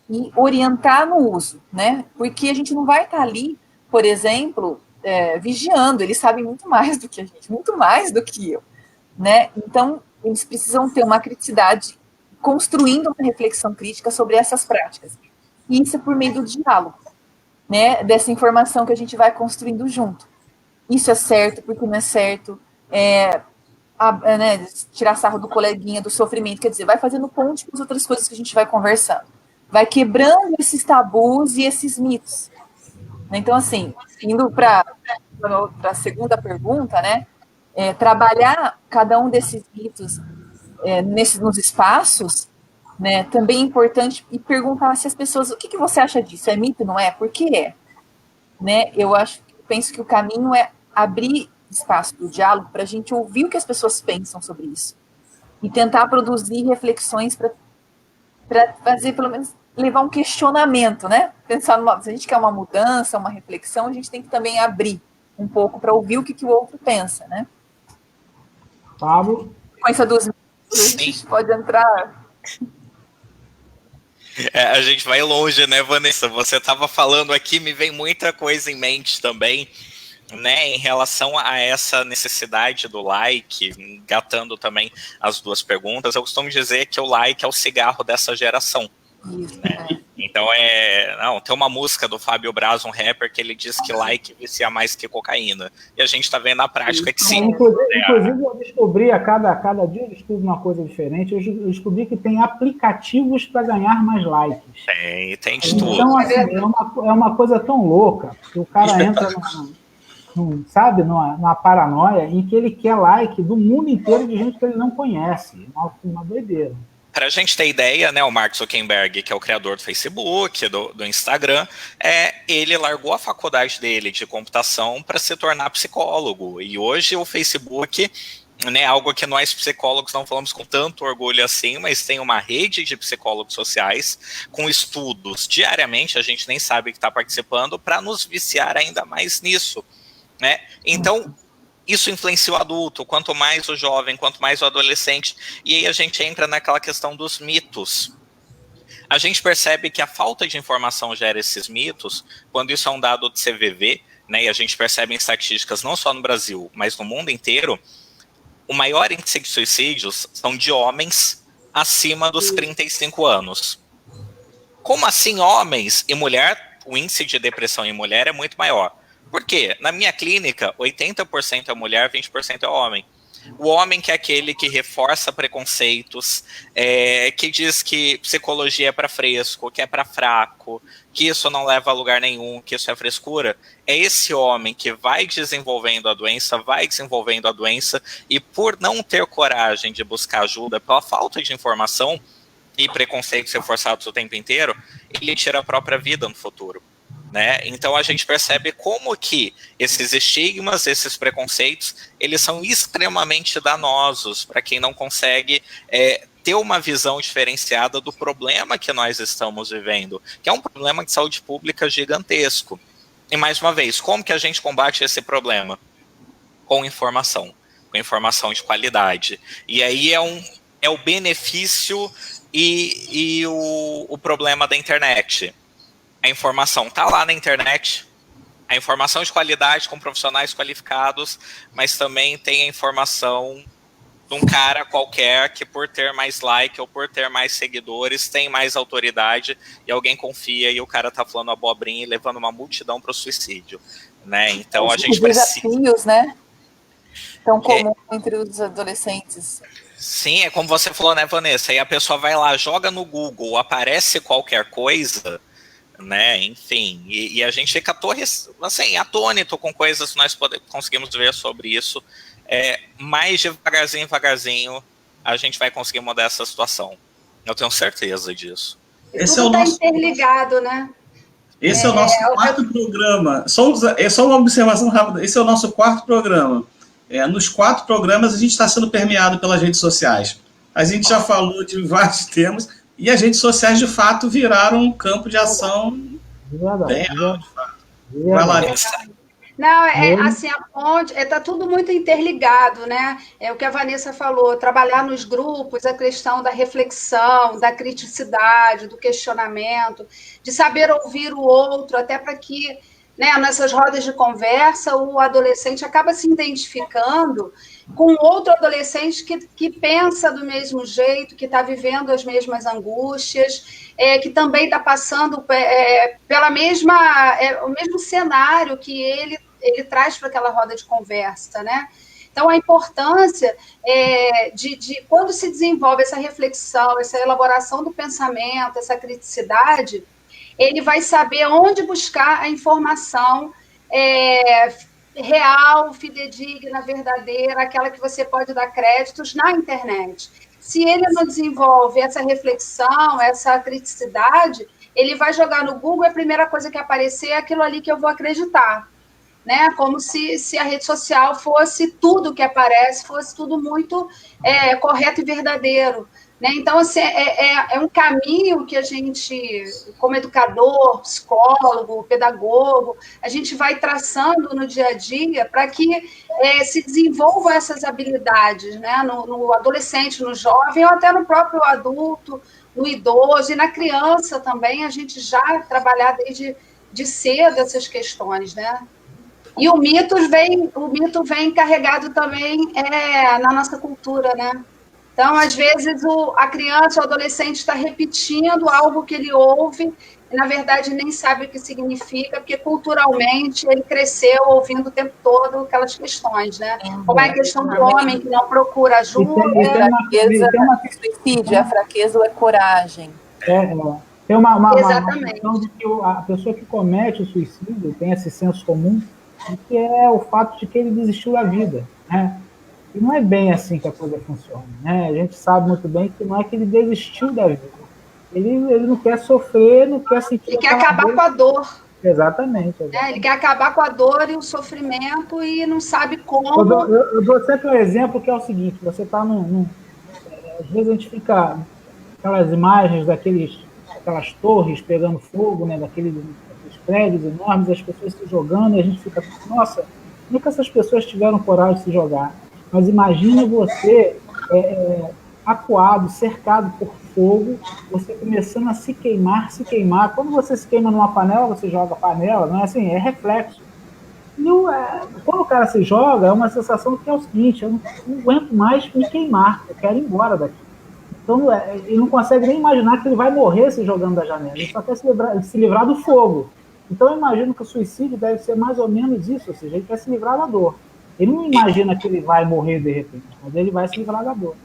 [SPEAKER 4] e orientar no uso, né? Porque a gente não vai estar ali, por exemplo, vigiando, eles sabem muito mais do que a gente, muito mais do que eu, né? Então, eles precisam ter uma criticidade, construindo uma reflexão crítica sobre essas práticas. E isso é por meio do diálogo, né? Dessa informação que a gente vai construindo junto. Isso é certo, porque não é certo, né, tirar sarro do coleguinha, do sofrimento, quer dizer, vai fazendo ponte com as outras coisas que a gente vai conversando. Vai quebrando esses tabus e esses mitos. Então, assim, indo para a segunda pergunta, né? Trabalhar cada um desses mitos nos espaços, né? Também é importante e perguntar se as pessoas, o que você acha disso? É mito, não é? Por que é? Né? Penso que o caminho é abrir espaço do diálogo para a gente ouvir o que as pessoas pensam sobre isso e tentar produzir reflexões para fazer, pelo menos, levar um questionamento, né? Pensar se a gente quer uma mudança, uma reflexão, a gente tem que também abrir um pouco para ouvir o que o outro pensa, né?
[SPEAKER 1] Pablo?
[SPEAKER 4] Com essa dos a gente pode entrar.
[SPEAKER 5] A gente vai longe, né, Vanessa? Você estava falando aqui, me vem muita coisa em mente também, né, em relação a essa necessidade do like, engatando também as duas perguntas. Eu costumo dizer que o like é o cigarro dessa geração. Né? Então, tem uma música do Fábio Braz, um rapper, que ele diz que like vicia mais que cocaína. E a gente está vendo na prática que sim.
[SPEAKER 1] Inclusive, eu descobri, a cada dia eu descubro uma coisa diferente. Eu descobri que tem aplicativos para ganhar mais likes.
[SPEAKER 5] Tem de tudo.
[SPEAKER 1] Então, assim, é uma coisa tão louca que o cara entra numa paranoia em que ele quer like do mundo inteiro de gente que ele não conhece. Uma doideira.
[SPEAKER 5] Para a gente ter ideia, né, o Mark Zuckerberg, que é o criador do Facebook, do Instagram, ele largou a faculdade dele de computação para se tornar psicólogo. E hoje o Facebook, né, algo que nós psicólogos não falamos com tanto orgulho assim, mas tem uma rede de psicólogos sociais com estudos diariamente, a gente nem sabe que está participando, para nos viciar ainda mais nisso, né? Então, isso influencia o adulto, quanto mais o jovem, quanto mais o adolescente, e aí a gente entra naquela questão dos mitos. A gente percebe que a falta de informação gera esses mitos, quando isso é um dado de CVV, né, e a gente percebe em estatísticas não só no Brasil, mas no mundo inteiro, o maior índice de suicídios são de homens acima dos 35 anos. Como assim homens e mulher? O índice de depressão em mulher é muito maior. Por quê? Na minha clínica, 80% é mulher, 20% é homem. O homem que é aquele que reforça preconceitos, que diz que psicologia é para fresco, que é para fraco, que isso não leva a lugar nenhum, que isso é frescura. É esse homem que vai desenvolvendo a doença, e por não ter coragem de buscar ajuda, pela falta de informação e preconceitos reforçados o tempo inteiro, ele tira a própria vida no futuro. Né? Então a gente percebe como que esses estigmas, esses preconceitos, eles são extremamente danosos para quem não consegue ter uma visão diferenciada do problema que nós estamos vivendo, que é um problema de saúde pública gigantesco. E mais uma vez, como que a gente combate esse problema? Com informação de qualidade. E aí é o benefício e o problema da internet. A informação está lá na internet, a informação de qualidade com profissionais qualificados, mas também tem a informação de um cara qualquer que por ter mais like ou por ter mais seguidores tem mais autoridade e alguém confia e o cara está falando abobrinha e levando uma multidão para o suicídio. Né? Então a gente precisa...
[SPEAKER 4] desafios, né? Tão comum entre os adolescentes.
[SPEAKER 5] Sim, é como você falou, né, Vanessa? Aí a pessoa vai lá, joga no Google, aparece qualquer coisa... Né, enfim, e a gente fica assim, atônito com coisas que nós conseguimos ver sobre isso, mais devagarzinho a gente vai conseguir mudar essa situação, eu tenho certeza disso.
[SPEAKER 2] Esse tudo está interligado, né?
[SPEAKER 3] Esse é o nosso quarto programa, só uma observação rápida, esse é o nosso quarto programa, nos 4 programas a gente está sendo permeado pelas redes sociais, a gente já falou de vários temas. E as redes sociais, de fato, viraram um campo de ação bem alto. Vai lá,
[SPEAKER 2] não, assim, a ponte, está tudo muito interligado, né? É o que a Vanessa falou, trabalhar nos grupos, a questão da reflexão, da criticidade, do questionamento, de saber ouvir o outro, até para que, né, nessas rodas de conversa, o adolescente acaba se identificando com outro adolescente que pensa do mesmo jeito, que está vivendo as mesmas angústias, que também está passando pela o mesmo cenário que ele traz para aquela roda de conversa, né? Então, a importância de quando se desenvolve essa reflexão, essa elaboração do pensamento, essa criticidade, ele vai saber onde buscar a informação real, fidedigna, verdadeira, aquela que você pode dar créditos na internet. Se ele não desenvolve essa reflexão, essa criticidade, ele vai jogar no Google, a primeira coisa que aparecer é aquilo ali que eu vou acreditar, né? Como se a rede social fosse tudo que aparece, fosse tudo muito correto e verdadeiro. Né? Então, assim, é um caminho que a gente, como educador, psicólogo, pedagogo, a gente vai traçando no dia a dia para que se desenvolvam essas habilidades, né? No adolescente, no jovem, ou até no próprio adulto, no idoso e na criança também, a gente já trabalhar desde cedo essas questões, né? E o mito vem carregado também na nossa cultura, né? Então, às vezes, a criança ou o adolescente está repetindo algo que ele ouve e, na verdade, nem sabe o que significa, porque culturalmente ele cresceu ouvindo o tempo todo aquelas questões, né? Como é a questão do homem que não procura ajuda.
[SPEAKER 4] Suicídio, a fraqueza ou é coragem.
[SPEAKER 1] Tem uma questão de que a pessoa que comete o suicídio tem esse senso comum, que é o fato de que ele desistiu da vida, né? E não é bem assim que a coisa funciona, né? A gente sabe muito bem que não é que ele desistiu da vida. Ele não quer sofrer, não quer sentir.
[SPEAKER 2] Ele quer acabar com a dor.
[SPEAKER 1] Exatamente.
[SPEAKER 2] Ele quer acabar com a dor e o sofrimento e não sabe como.
[SPEAKER 1] Eu dou sempre um exemplo que é o seguinte: você está às vezes a gente fica aquelas imagens aquelas torres pegando fogo, né? Daqueles prédios enormes, as pessoas se jogando, e a gente fica, nossa, como é que essas pessoas tiveram coragem de se jogar? Mas imagina você acuado, cercado por fogo, você começando a se queimar. Quando você se queima numa panela, você joga a panela, não é assim? É reflexo. E quando o cara se joga, é uma sensação que é o seguinte: eu não aguento mais me queimar, eu quero ir embora daqui. Então, ele não consegue nem imaginar que ele vai morrer se jogando da janela, ele só quer se livrar do fogo. Então, eu imagino que o suicídio deve ser mais ou menos isso, ou seja, ele quer se livrar da dor. Ele não imagina que ele vai morrer de repente, mas ele vai se livrar da dor.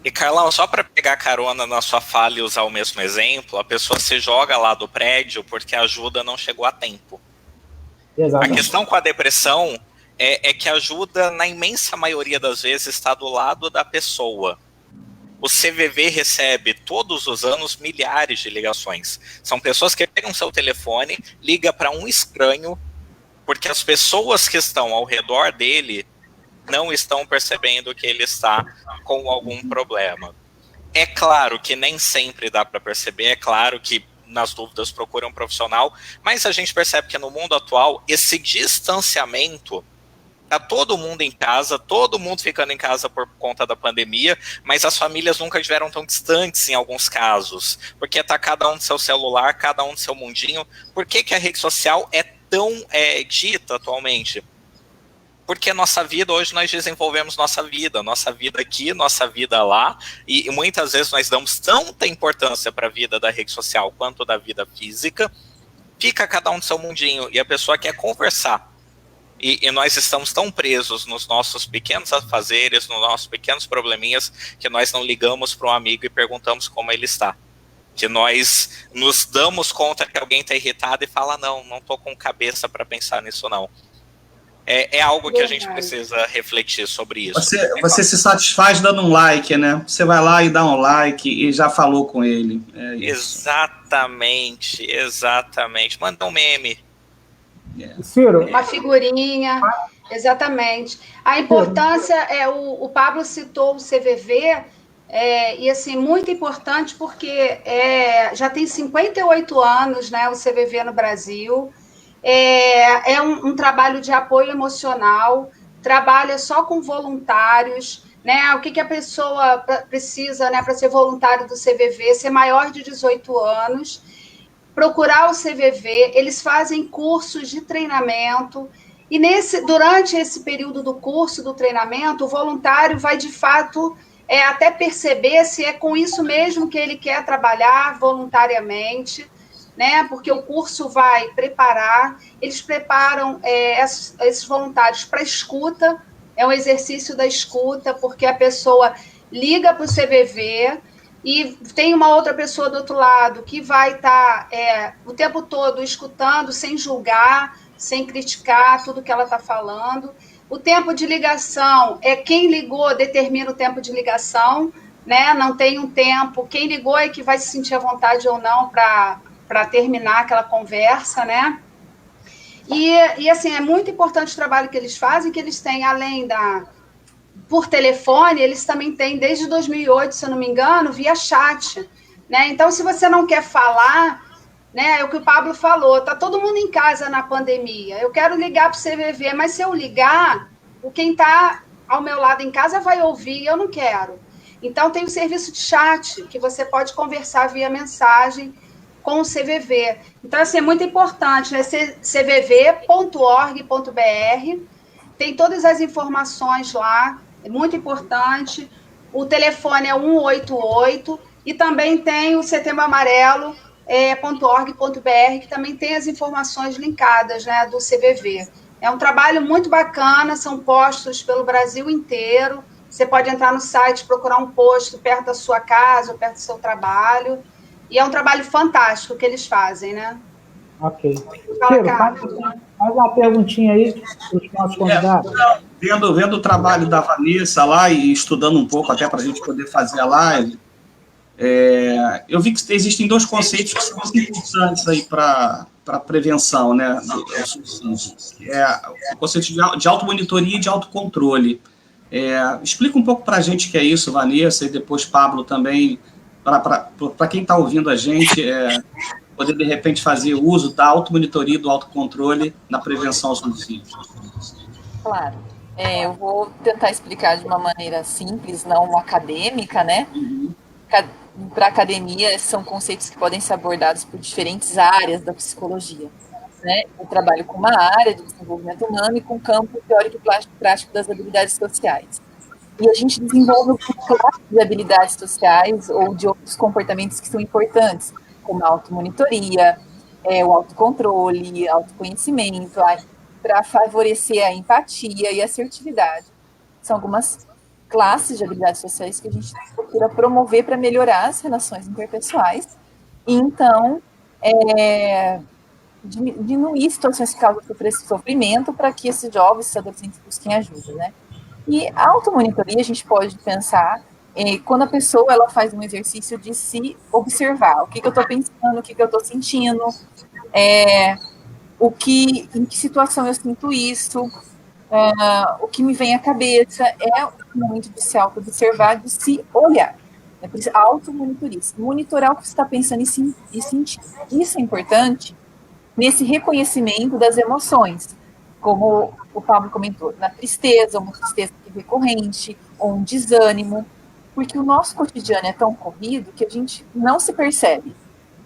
[SPEAKER 5] E, Carlão, só para pegar carona na sua fala e usar o mesmo exemplo, a pessoa se joga lá do prédio porque a ajuda não chegou a tempo.
[SPEAKER 1] Exatamente.
[SPEAKER 5] A questão com a depressão é que a ajuda, na imensa maioria das vezes, está do lado da pessoa. O CVV recebe todos os anos milhares de ligações. São pessoas que pegam seu telefone, ligam para um estranho, porque as pessoas que estão ao redor dele não estão percebendo que ele está com algum problema. É claro que nem sempre dá para perceber, é claro que nas dúvidas procura um profissional, mas a gente percebe que no mundo atual esse distanciamento, tá todo mundo em casa, todo mundo ficando em casa por conta da pandemia, mas as famílias nunca estiveram tão distantes em alguns casos, porque tá cada um no seu celular, cada um no seu mundinho. Por que a rede social é tão dita atualmente? Porque nossa vida, hoje nós desenvolvemos nossa vida aqui, nossa vida lá, e muitas vezes nós damos tanta importância para a vida da rede social quanto da vida física, fica cada um no seu mundinho, e a pessoa quer conversar. E nós estamos tão presos nos nossos pequenos afazeres, nos nossos pequenos probleminhas, que nós não ligamos para um amigo e perguntamos como ele está. Que nós nos damos conta que alguém está irritado e fala, não estou com cabeça para pensar nisso não. É algo que a gente precisa refletir sobre isso.
[SPEAKER 3] Você se satisfaz dando um like, né? Você vai lá e dá um like e já falou com ele.
[SPEAKER 5] Exatamente. Manda um meme.
[SPEAKER 1] Ciro.
[SPEAKER 2] Uma figurinha, exatamente. A importância, o Pablo citou o CVV, e assim, muito importante porque já tem 58 anos, né, o CVV no Brasil. É um trabalho de apoio emocional, trabalha só com voluntários, né? O que a pessoa precisa, né, para ser voluntário do CVV? Ser maior de 18 anos, procurar o CVV, eles fazem cursos de treinamento, e durante esse período do curso, do treinamento, o voluntário vai, de fato, até perceber se é com isso mesmo que ele quer trabalhar voluntariamente, né? Porque o curso vai preparar, eles preparam esses voluntários para escuta, é um exercício da escuta, porque a pessoa liga para o CVV e tem uma outra pessoa do outro lado que vai estar o tempo todo escutando, sem julgar, sem criticar tudo que ela está falando. O tempo de ligação quem ligou determina o tempo de ligação, né? Não tem um tempo, quem ligou é que vai se sentir à vontade ou não para terminar aquela conversa, né? E assim, é muito importante o trabalho que eles fazem, que eles têm, além por telefone, eles também têm, desde 2008, se eu não me engano, via chat, né? Então, se você não quer falar, né, é o que o Pablo falou, tá todo mundo em casa na pandemia, eu quero ligar para o CVV, mas se eu ligar, quem está ao meu lado em casa vai ouvir, eu não quero. Então, tem o serviço de chat, que você pode conversar via mensagem com o CVV. Então, assim, é muito importante, né? cvv.org.br, tem todas as informações lá, é muito importante. o telefone é 188, e também tem o Setembro Amarelo, .org.br, que também tem as informações linkadas, né, do CVV. É um trabalho muito bacana, são postos pelo Brasil inteiro. Você pode entrar no site, procurar um posto perto da sua casa ou perto do seu trabalho. E é um trabalho fantástico que eles fazem, né?
[SPEAKER 1] Ok. Ciro, faz uma perguntinha aí para os nossos convidados.
[SPEAKER 3] Vendo o trabalho da Vanessa lá e estudando um pouco até para a gente poder fazer a live, eu vi que existem dois conceitos que são muito importantes aí para prevenção, né? O conceito de automonitoria e de autocontrole. Explica um pouco para a gente o que é isso, Vanessa, e depois Pablo também, para quem está ouvindo a gente, poder, de repente, fazer uso da automonitoria e do autocontrole na prevenção ao suicídio.
[SPEAKER 4] Claro. Eu vou tentar explicar de uma maneira simples, não acadêmica, né? Para a academia, são conceitos que podem ser abordados por diferentes áreas da psicologia. Né? Eu trabalho com uma área de desenvolvimento humano e com o campo teórico e prático das habilidades sociais. E a gente desenvolve classes de habilidades sociais ou de outros comportamentos que são importantes, como a automonitoria, o autocontrole, autoconhecimento, para favorecer a empatia e a assertividade. São algumas classes de habilidades sociais que a gente procura promover para melhorar as relações interpessoais e, então, diminuir situações que causam sofrimento para que esses jovens, esses adolescentes busquem ajuda, né? E a automonitoria a gente pode pensar quando a pessoa ela faz um exercício de se observar, o que eu estou pensando, o que eu estou sentindo, em que situação eu sinto isso, o que me vem à cabeça, é o momento de se auto-observar, de se olhar. Automonitoria, monitorar o que você está pensando e sentindo. Isso é importante nesse reconhecimento das emoções, como o Pablo comentou, na tristeza, uma tristeza recorrente, ou um desânimo, porque o nosso cotidiano é tão corrido que a gente não se percebe.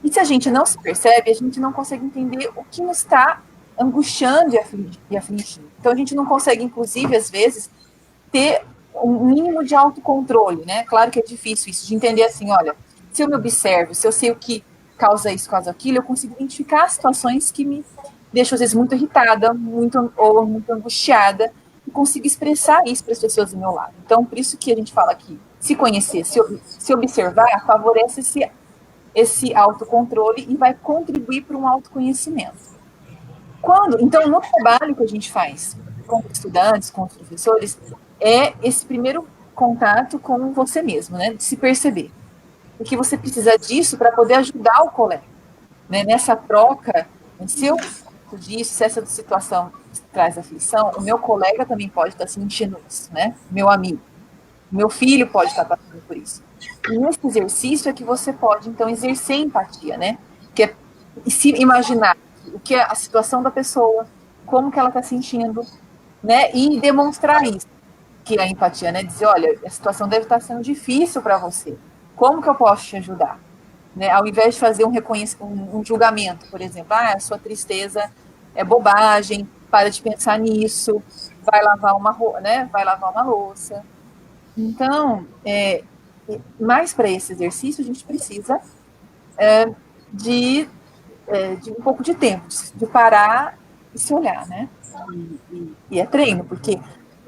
[SPEAKER 4] E se a gente não se percebe, a gente não consegue entender o que nos está angustiando e afligindo. Então, a gente não consegue, inclusive, às vezes, ter um mínimo de autocontrole, né? Claro que é difícil isso, de entender assim, olha, se eu me observo, se eu sei o que causa isso, causa aquilo, eu consigo identificar situações que me deixam, às vezes, muito irritada, muito angustiada, e consigo expressar isso para as pessoas do meu lado. Então, por isso que a gente fala aqui, se conhecer, se observar, favorece esse autocontrole e vai contribuir para um autoconhecimento. Então, no trabalho que a gente faz com os estudantes, com os professores, é esse primeiro contato com você mesmo, né, de se perceber. Porque você precisa disso para poder ajudar o colega, né, nessa troca. Se eu disso, se essa situação traz aflição, o meu colega também pode estar sentindo isso, né, meu amigo. Meu filho pode estar passando por isso. E nesse exercício é que você pode, então, exercer empatia, né, que é se imaginar o que é a situação da pessoa, como que ela está sentindo, né, e demonstrar isso, que é a empatia, né, dizer, olha, a situação deve estar sendo difícil para você, como que eu posso te ajudar? Né, ao invés de fazer um julgamento, por exemplo, a sua tristeza é bobagem, para de pensar nisso, vai lavar uma louça. Então, mais para esse exercício, a gente precisa de um pouco de tempo, de parar e se olhar, né? E é treino, porque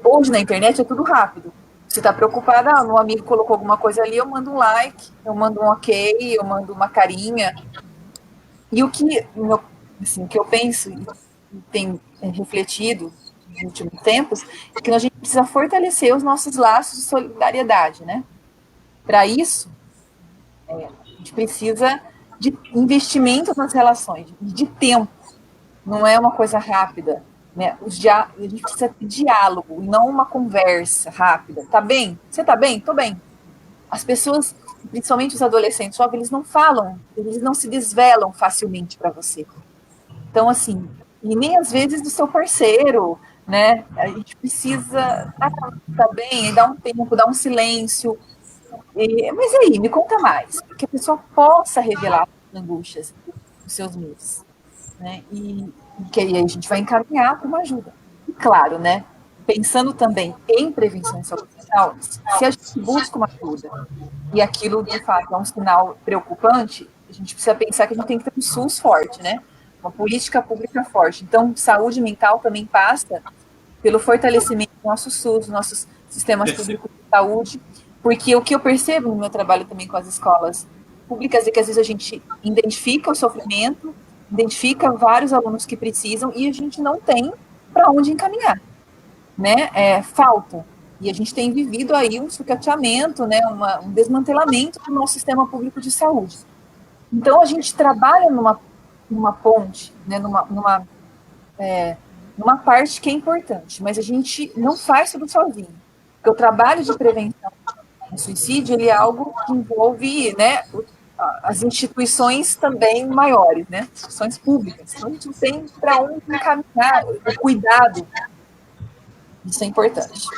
[SPEAKER 4] hoje na internet é tudo rápido. Você está preocupada, meu amigo colocou alguma coisa ali, eu mando um like, eu mando um ok, eu mando uma carinha. E o que eu penso e tenho refletido nos últimos tempos é que a gente precisa fortalecer os nossos laços de solidariedade, né? Para isso, a gente precisa de investimento nas relações, de tempo. Não é uma coisa rápida, né? A gente precisa de diálogo, e não uma conversa rápida. Tá bem? Você tá bem? Tô bem. As pessoas, principalmente os adolescentes jovens, eles não falam, eles não se desvelam facilmente para você. Então, assim, e nem às vezes do seu parceiro, né? A gente precisa, tá bem, dar um tempo, dar um silêncio. Mas aí, me conta mais, que a pessoa possa revelar as angústias, os seus medos, né? E que aí a gente vai encaminhar para uma ajuda. E claro, né? pensando também em prevenção e saúde mental, se a gente busca uma ajuda e aquilo, de fato, é um sinal preocupante, a gente precisa pensar que a gente tem que ter um SUS forte, né? Uma política pública forte. Então, saúde mental também passa pelo fortalecimento do nosso SUS, dos nossos sistemas públicos de saúde, porque o que eu percebo no meu trabalho também com as escolas públicas é que às vezes a gente identifica o sofrimento, identifica vários alunos que precisam e a gente não tem para onde encaminhar, né? Falta. E a gente tem vivido aí um sucateamento, né? Um desmantelamento do nosso sistema público de saúde. Então, a gente trabalha numa ponte, né? numa parte que é importante, mas a gente não faz tudo sozinho. Porque o trabalho de prevenção do suicídio, ele é algo que envolve, né, as instituições também maiores, né, instituições públicas. Então, a gente tem para onde encaminhar o cuidado. Isso é importante.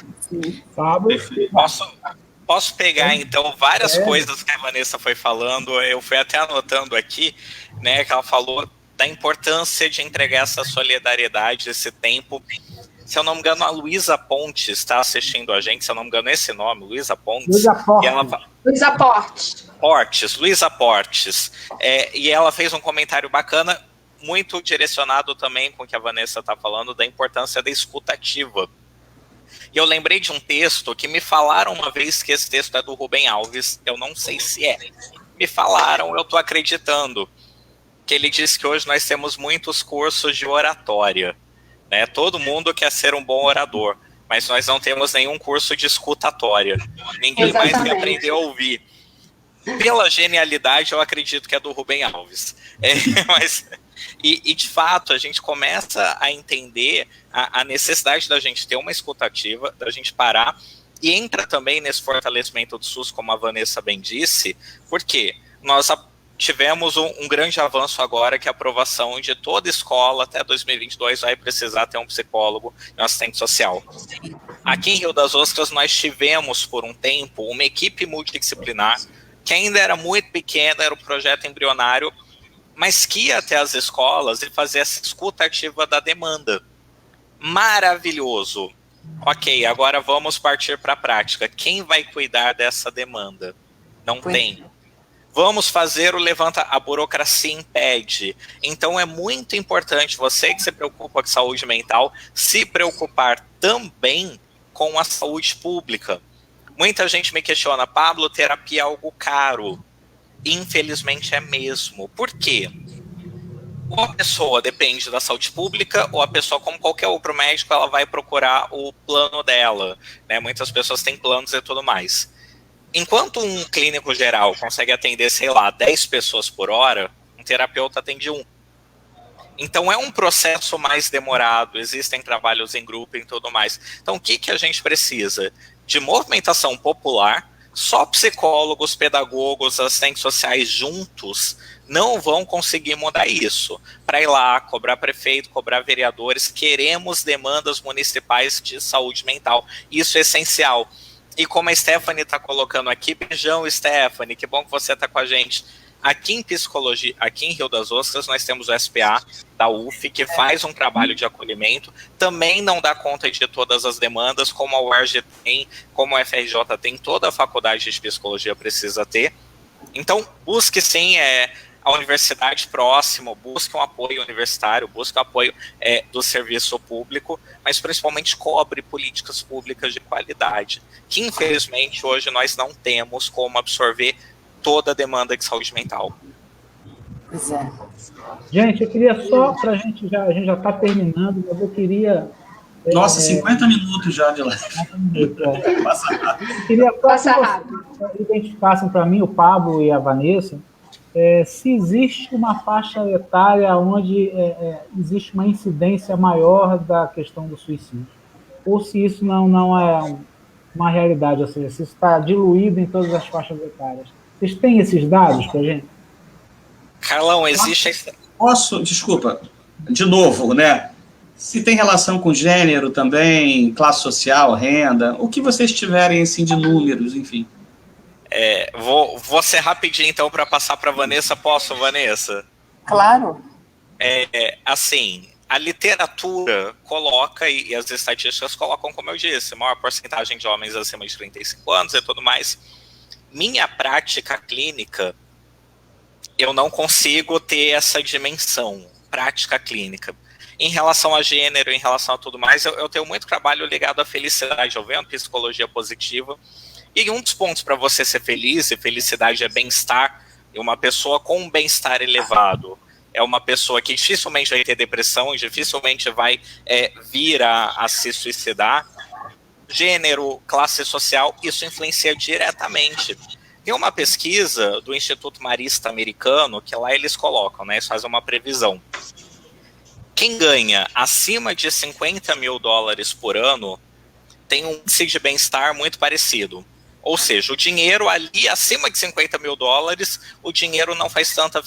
[SPEAKER 1] Pablo?
[SPEAKER 5] Posso pegar, então, várias coisas que a Vanessa foi falando, eu fui até anotando aqui, né, que ela falou da importância de entregar essa solidariedade, esse tempo. Se eu não me engano, a Luísa Pontes está assistindo a gente, se eu não me engano, esse nome, Luísa Pontes.
[SPEAKER 1] Luísa Portes.
[SPEAKER 5] Luísa Portes. E ela fez um comentário bacana, muito direcionado também com o que a Vanessa está falando, da importância da escuta ativa. E eu lembrei de um texto que me falaram uma vez que esse texto é do Rubem Alves, eu não sei se é. Me falaram, eu estou acreditando, que ele diz que hoje nós temos muitos cursos de oratória, né? Todo mundo quer ser um bom orador, mas nós não temos nenhum curso de escutatória. Ninguém mais quer aprender a ouvir. Pela genialidade, eu acredito que é do Rubem Alves. E de fato, a gente começa a entender a necessidade da gente ter uma escutativa, da gente parar, e entra também nesse fortalecimento do SUS, como a Vanessa bem disse, porque nós tivemos um grande avanço agora, que é a aprovação de toda escola até 2022 vai precisar ter um psicólogo e um assistente social. Aqui em Rio das Ostras nós tivemos por um tempo uma equipe multidisciplinar que ainda era muito pequena, era um projeto embrionário, mas que ia até as escolas e fazia essa escuta ativa da demanda. Maravilhoso. Ok, agora vamos partir para a prática. Quem vai cuidar dessa demanda? Não tem. Vamos fazer o levanta, a burocracia impede. Então é muito importante você que se preocupa com saúde mental, se preocupar também com a saúde pública. Muita gente me questiona, Pablo, terapia é algo caro. Infelizmente é mesmo. Por quê? Ou a pessoa depende da saúde pública, ou a pessoa, como qualquer outro médico, ela vai procurar o plano dela, né? Muitas pessoas têm planos e tudo mais. Enquanto um clínico geral consegue atender, sei lá, 10 pessoas por hora, um terapeuta atende 1. Então é um processo mais demorado, existem trabalhos em grupo e tudo mais. Então o que a gente precisa? De movimentação popular. Só psicólogos, pedagogos, assistentes sociais juntos não vão conseguir mudar isso. Para ir lá, cobrar prefeito, cobrar vereadores, queremos demandas municipais de saúde mental. Isso é essencial. E como a Stephanie está colocando aqui, beijão, Stephanie, que bom que você está com a gente. Aqui em psicologia, aqui em Rio das Ostras, nós temos o SPA da UF, que faz um trabalho de acolhimento, também não dá conta de todas as demandas, como a UERJ tem, como a FRJ tem, toda a faculdade de psicologia precisa ter. Então, busque sim a universidade próxima, busque um apoio universitário, busque o apoio do serviço público, mas principalmente cobre políticas públicas de qualidade, que infelizmente hoje nós não temos como absorver toda a demanda de saúde mental.
[SPEAKER 4] Pois é.
[SPEAKER 1] Gente, eu queria só, a gente já está terminando, mas eu queria...
[SPEAKER 3] Nossa, 50 minutos já de live.
[SPEAKER 1] Eu queria que vocês identificassem para mim, o Pablo e a Vanessa, se existe uma faixa etária onde existe uma incidência maior da questão do suicídio, ou se isso não é uma realidade, ou seja, se isso está diluído em todas as faixas etárias. Vocês têm esses dados para a gente?
[SPEAKER 5] Carlão, existe...
[SPEAKER 3] Desculpa, de novo, né? Se tem relação com gênero também, classe social, renda, o que vocês tiverem assim, de números, enfim.
[SPEAKER 5] Vou ser rapidinho, então, para passar para a Vanessa. Posso, Vanessa?
[SPEAKER 4] Claro.
[SPEAKER 5] Assim, a literatura coloca, e as estatísticas colocam, como eu disse, maior porcentagem de homens acima de 35 anos e tudo mais. Minha prática clínica, eu não consigo ter essa dimensão, prática clínica. Em relação a gênero, em relação a tudo mais, eu tenho muito trabalho ligado à felicidade, eu vendo psicologia positiva, e um dos pontos para você ser feliz, e felicidade é bem-estar, e uma pessoa com um bem-estar elevado é uma pessoa que dificilmente vai ter depressão, e dificilmente vai vir a se suicidar. Gênero, classe social, isso influencia diretamente. Tem uma pesquisa do Instituto Marista americano, que lá eles colocam, né, eles fazem uma previsão. Quem ganha acima de $50 mil por ano tem um índice de bem-estar muito parecido. Ou seja, o dinheiro ali acima de $50 mil, o dinheiro não faz tanta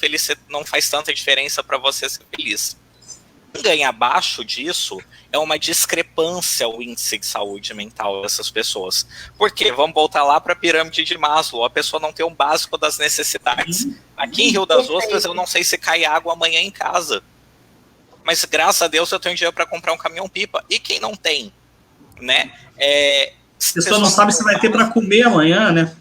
[SPEAKER 5] diferença para você ser feliz. Quem ganha abaixo disso é uma discrepância o índice de saúde mental dessas pessoas. Por quê? Vamos voltar lá para a pirâmide de Maslow. A pessoa não tem um básico das necessidades. Aqui em Rio das Ostras, eu não sei se cai água amanhã em casa. Mas graças a Deus eu tenho dinheiro para comprar um caminhão-pipa. E quem não tem? Né?
[SPEAKER 3] A pessoa não sabe se vai ter para comer amanhã, né?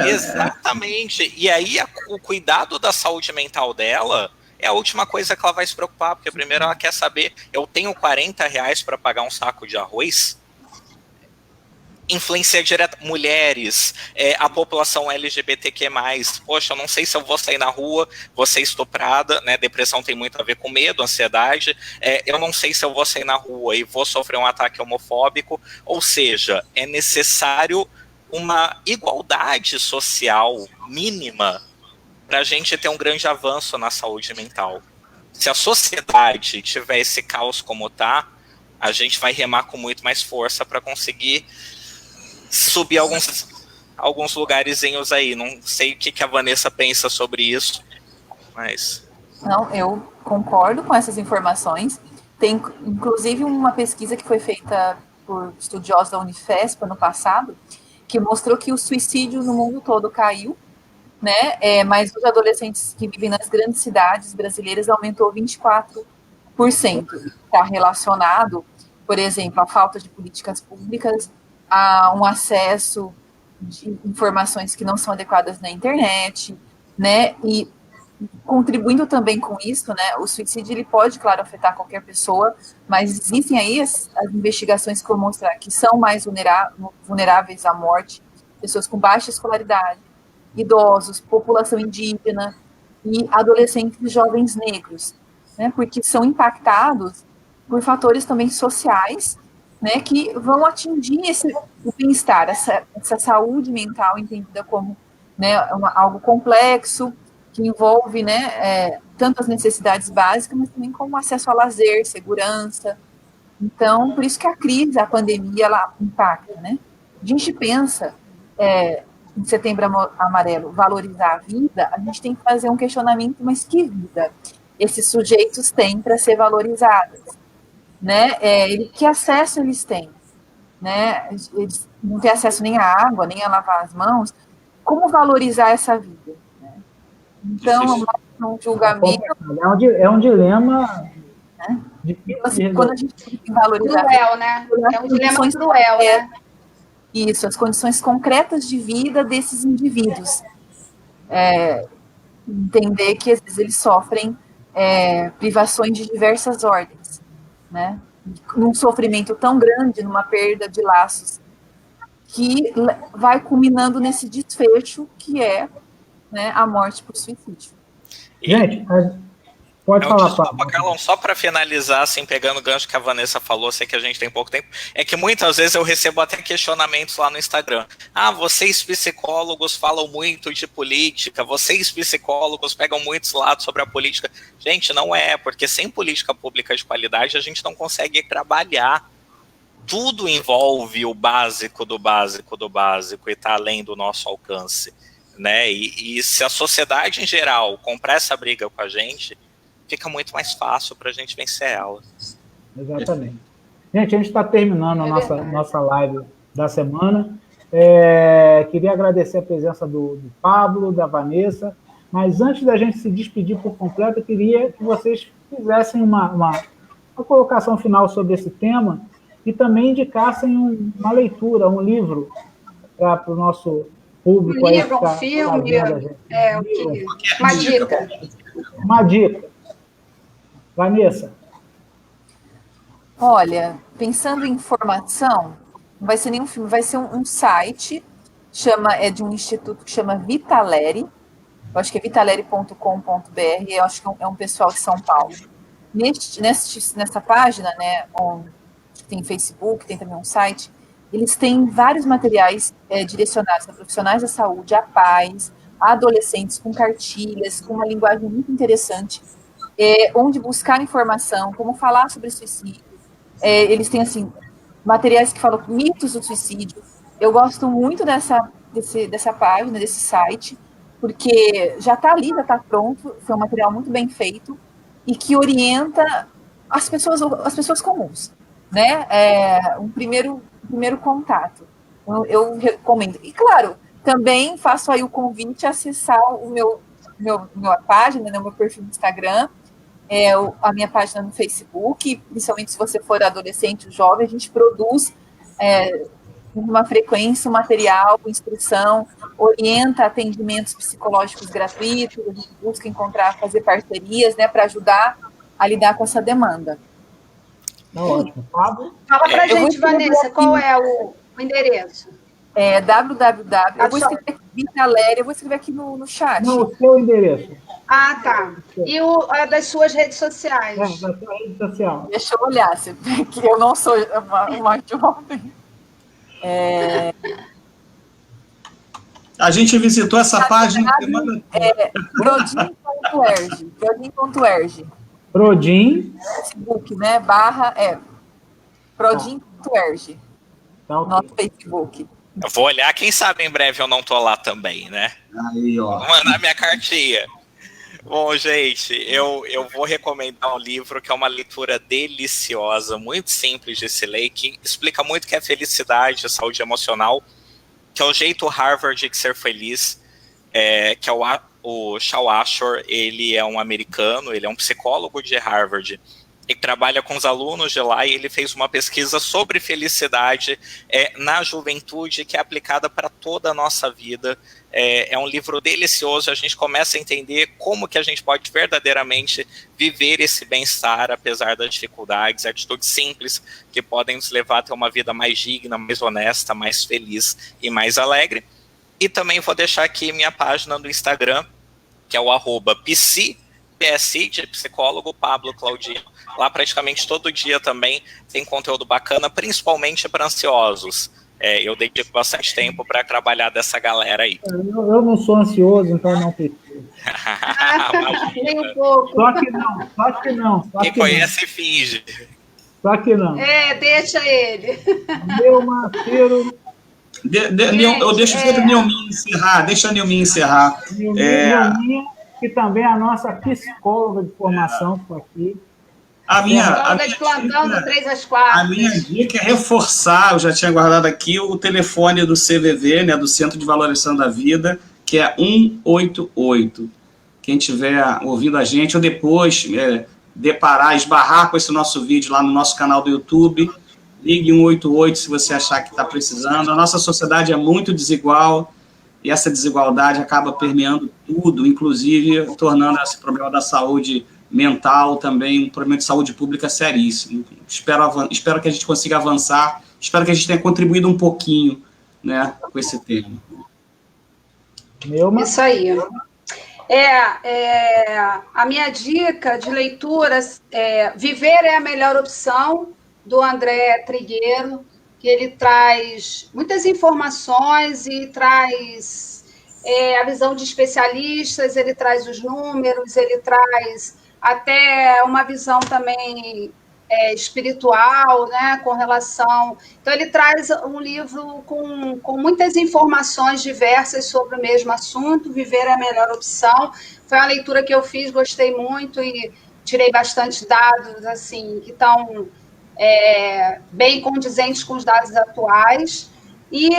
[SPEAKER 5] Exatamente. E aí o cuidado da saúde mental dela é a última coisa que ela vai se preocupar, porque primeiro ela quer saber, eu tenho R$40 para pagar um saco de arroz? Influencia direta mulheres, a população LGBTQ+. Poxa, eu não sei se eu vou sair na rua, vou ser estuprada, né? Depressão tem muito a ver com medo, ansiedade. Eu não sei se eu vou sair na rua e vou sofrer um ataque homofóbico. Ou seja, é necessário uma igualdade social mínima para a gente ter um grande avanço na saúde mental. Se a sociedade tiver esse caos como está, a gente vai remar com muito mais força para conseguir subir alguns lugarzinhos aí. Não sei o que a Vanessa pensa sobre isso, mas...
[SPEAKER 4] Não, eu concordo com essas informações. Tem, inclusive, uma pesquisa que foi feita por estudiosos da Unifesp ano passado, que mostrou que o suicídio no mundo todo caiu, né? Mas os adolescentes que vivem nas grandes cidades brasileiras aumentou 24%. Está relacionado, por exemplo, à falta de políticas públicas, a um acesso de informações que não são adequadas na internet, né? E contribuindo também com isso, né? O suicídio ele pode, claro, afetar qualquer pessoa, mas existem aí as investigações que vão mostrar que são mais vulneráveis à morte, pessoas com baixa escolaridade, idosos, população indígena e adolescentes e jovens negros, né? Porque são impactados por fatores também sociais, né, que vão atingir o bem-estar, essa saúde mental entendida como, né, algo complexo, que envolve, né, tanto as necessidades básicas, mas também como acesso a lazer, segurança. Então, por isso que a crise, a pandemia, ela impacta, né? A gente pensa, em Setembro Amarelo, valorizar a vida, a gente tem que fazer um questionamento, mas que vida esses sujeitos têm para ser valorizados? Né? Que acesso eles têm, né? Eles não têm acesso nem à água, nem a lavar as mãos. Como valorizar essa vida? Né? Então, um julgamento...
[SPEAKER 1] É um dilema...
[SPEAKER 4] Né? Quando a gente tem que valorizar...
[SPEAKER 2] Cruel, né? É um dilema cruel, né?
[SPEAKER 4] Isso, as condições concretas de vida desses indivíduos. Entender que, às vezes, eles sofrem privações de diversas ordens. Né? Num sofrimento tão grande, numa perda de laços, que vai culminando nesse desfecho que é, né, a morte por suicídio.
[SPEAKER 1] Gente, pode falar, Pablo.
[SPEAKER 5] Carlão, só para finalizar, assim, pegando o gancho que a Vanessa falou, sei que a gente tem pouco tempo, é que muitas vezes eu recebo até questionamentos lá no Instagram. Vocês psicólogos falam muito de política, vocês psicólogos pegam muitos lados sobre a política. Gente, não é, porque sem política pública de qualidade a gente não consegue trabalhar. Tudo envolve o básico do básico do básico e está além do nosso alcance, né? E se a sociedade em geral comprar essa briga com a gente, fica muito mais fácil para a gente vencer ela.
[SPEAKER 1] Exatamente. Gente, a gente está terminando a nossa live da semana. Queria agradecer a presença do Pablo, da Vanessa, mas antes da gente se despedir por completo, eu queria que vocês fizessem uma colocação final sobre esse tema e também indicassem uma leitura, um livro para o nosso público.
[SPEAKER 2] Um livro, um filme, uma dica.
[SPEAKER 1] Uma dica. Vanessa.
[SPEAKER 4] Olha, pensando em informação, não vai ser nenhum filme, vai ser um site, é de um instituto que chama Vitaleri, eu acho que é vitaleri.com.br, eu acho que é um pessoal de São Paulo. Nessa página, né, tem Facebook, tem também um site, eles têm vários materiais direcionados a profissionais da saúde, a pais, a adolescentes, com cartilhas, com uma linguagem muito interessante, onde buscar informação, como falar sobre suicídio. Eles têm, assim, materiais que falam mitos do suicídio. Eu gosto muito dessa página, desse site, porque já está ali, já está pronto, foi um material muito bem feito e que orienta as pessoas comuns, né? Um primeiro contato. Eu recomendo. E, claro, também faço aí o convite a acessar minha página, né, o meu perfil no Instagram, a minha página no Facebook, principalmente se você for adolescente ou jovem, a gente produz com uma frequência, material, instrução, orienta atendimentos psicológicos gratuitos, a gente busca fazer parcerias, né, para ajudar a lidar com essa demanda.
[SPEAKER 1] Ótimo.
[SPEAKER 2] Fala para a gente, Vanessa, qual é o endereço?
[SPEAKER 4] www. Eu vou escrever Vitaleri, eu vou escrever aqui no chat.
[SPEAKER 1] Não, o seu endereço.
[SPEAKER 2] Ah, tá. E das suas redes sociais?
[SPEAKER 1] Da sua rede social.
[SPEAKER 4] Deixa eu olhar, que eu não sou uma jovem.
[SPEAKER 3] A gente visitou essa página.
[SPEAKER 4] Prodin.erg.
[SPEAKER 1] Prodin.
[SPEAKER 4] Facebook, né? Prodin.erg.
[SPEAKER 1] Tá, okay.
[SPEAKER 4] Nosso Facebook.
[SPEAKER 5] Eu vou olhar, quem sabe em breve eu não tô lá também, né?
[SPEAKER 3] Aí, ó.
[SPEAKER 5] Vou mandar minha cartinha. Bom, gente, eu vou recomendar um livro que é uma leitura deliciosa, muito simples de se ler, que explica muito o que é felicidade, saúde emocional, que é o jeito Harvard de ser feliz, que é o Shaw Ashore. Ele é um americano, ele é um psicólogo de Harvard, e trabalha com os alunos de lá, e ele fez uma pesquisa sobre felicidade na juventude, que é aplicada para toda a nossa vida. É um livro delicioso, a gente começa a entender como que a gente pode verdadeiramente viver esse bem-estar, apesar das dificuldades, atitudes simples que podem nos levar a ter uma vida mais digna, mais honesta, mais feliz e mais alegre. E também vou deixar aqui minha página no Instagram, que é o @PSI, de psicólogo, Pablo Claudino. Lá praticamente todo dia também tem conteúdo bacana, principalmente para ansiosos. Eu dedico bastante tempo para trabalhar dessa galera aí.
[SPEAKER 1] Eu não sou ansioso, então não preciso.
[SPEAKER 2] Nem um pouco.
[SPEAKER 1] Só que não.
[SPEAKER 5] Quem conhece finge.
[SPEAKER 1] Só que não.
[SPEAKER 2] Deixa ele.
[SPEAKER 1] Meu Marceiro.
[SPEAKER 3] Eu deixo sempre a Neuminha encerrar. Deixa a Neuminha encerrar.
[SPEAKER 1] Neuminha, que também é a nossa psicóloga de formação, por aqui.
[SPEAKER 3] A minha
[SPEAKER 2] de plantão do 3 às 4.
[SPEAKER 3] A minha dica é reforçar, eu já tinha guardado aqui, o telefone do CVV, né, do Centro de Valorização da Vida, que é 188. Quem estiver ouvindo a gente, ou depois esbarrar com esse nosso vídeo lá no nosso canal do YouTube, ligue 188 se você achar que está precisando. A nossa sociedade é muito desigual, e essa desigualdade acaba permeando tudo, inclusive tornando esse problema da saúde mental também um problema de saúde pública seríssimo. Espero que a gente consiga avançar, espero que a gente tenha contribuído um pouquinho, né, com esse tema.
[SPEAKER 2] Isso aí. A minha dica de leitura Viver é a Melhor Opção, do André Trigueiro, que ele traz muitas informações e traz a visão de especialistas, ele traz os números, ele traz até uma visão também espiritual, né, com relação... Então, ele traz um livro com muitas informações diversas sobre o mesmo assunto. Viver é a Melhor Opção. Foi uma leitura que eu fiz, gostei muito e tirei bastante dados, assim, que estão bem condizentes com os dados atuais. E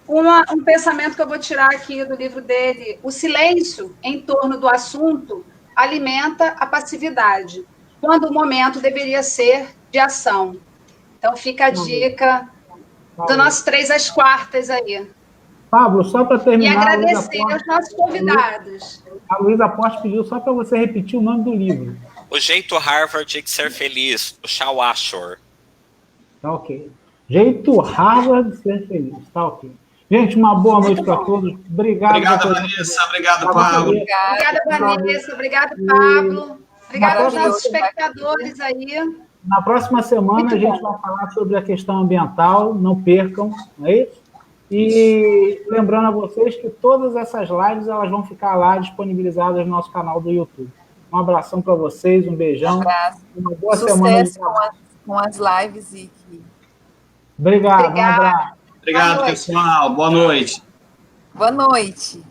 [SPEAKER 2] um pensamento que eu vou tirar aqui do livro dele: o silêncio em torno do assunto alimenta a passividade. quando o momento deveria ser de ação. Então, fica a dica do nosso 3 às quartas aí.
[SPEAKER 1] Pablo, só para
[SPEAKER 2] E
[SPEAKER 1] terminar...
[SPEAKER 2] agradecer aos nossos convidados.
[SPEAKER 1] A Luísa Porte pediu só para você repetir o nome do livro.
[SPEAKER 5] O Jeito Harvard de Ser Feliz, do Shal Ashore.
[SPEAKER 1] Tá ok. Jeito Harvard de Ser Feliz. Tá ok. Gente, uma boa noite para todos. Obrigado.
[SPEAKER 3] Obrigado, Vanessa. Obrigado, Pablo.
[SPEAKER 2] Obrigada, Vanessa. Obrigado, Pablo. Obrigada aos nossos espectadores aí.
[SPEAKER 1] Na próxima semana a gente vai falar sobre a questão ambiental. Não percam, não é isso? E lembrando a vocês que todas essas lives elas vão ficar lá disponibilizadas no nosso canal do YouTube. Um abração para vocês, um beijão.
[SPEAKER 4] Um abraço.
[SPEAKER 1] Uma boa
[SPEAKER 4] Sucesso
[SPEAKER 1] semana.
[SPEAKER 4] Com as lives.
[SPEAKER 1] Obrigado. Um abraço.
[SPEAKER 3] Obrigado, pessoal. Boa noite.
[SPEAKER 4] Boa noite.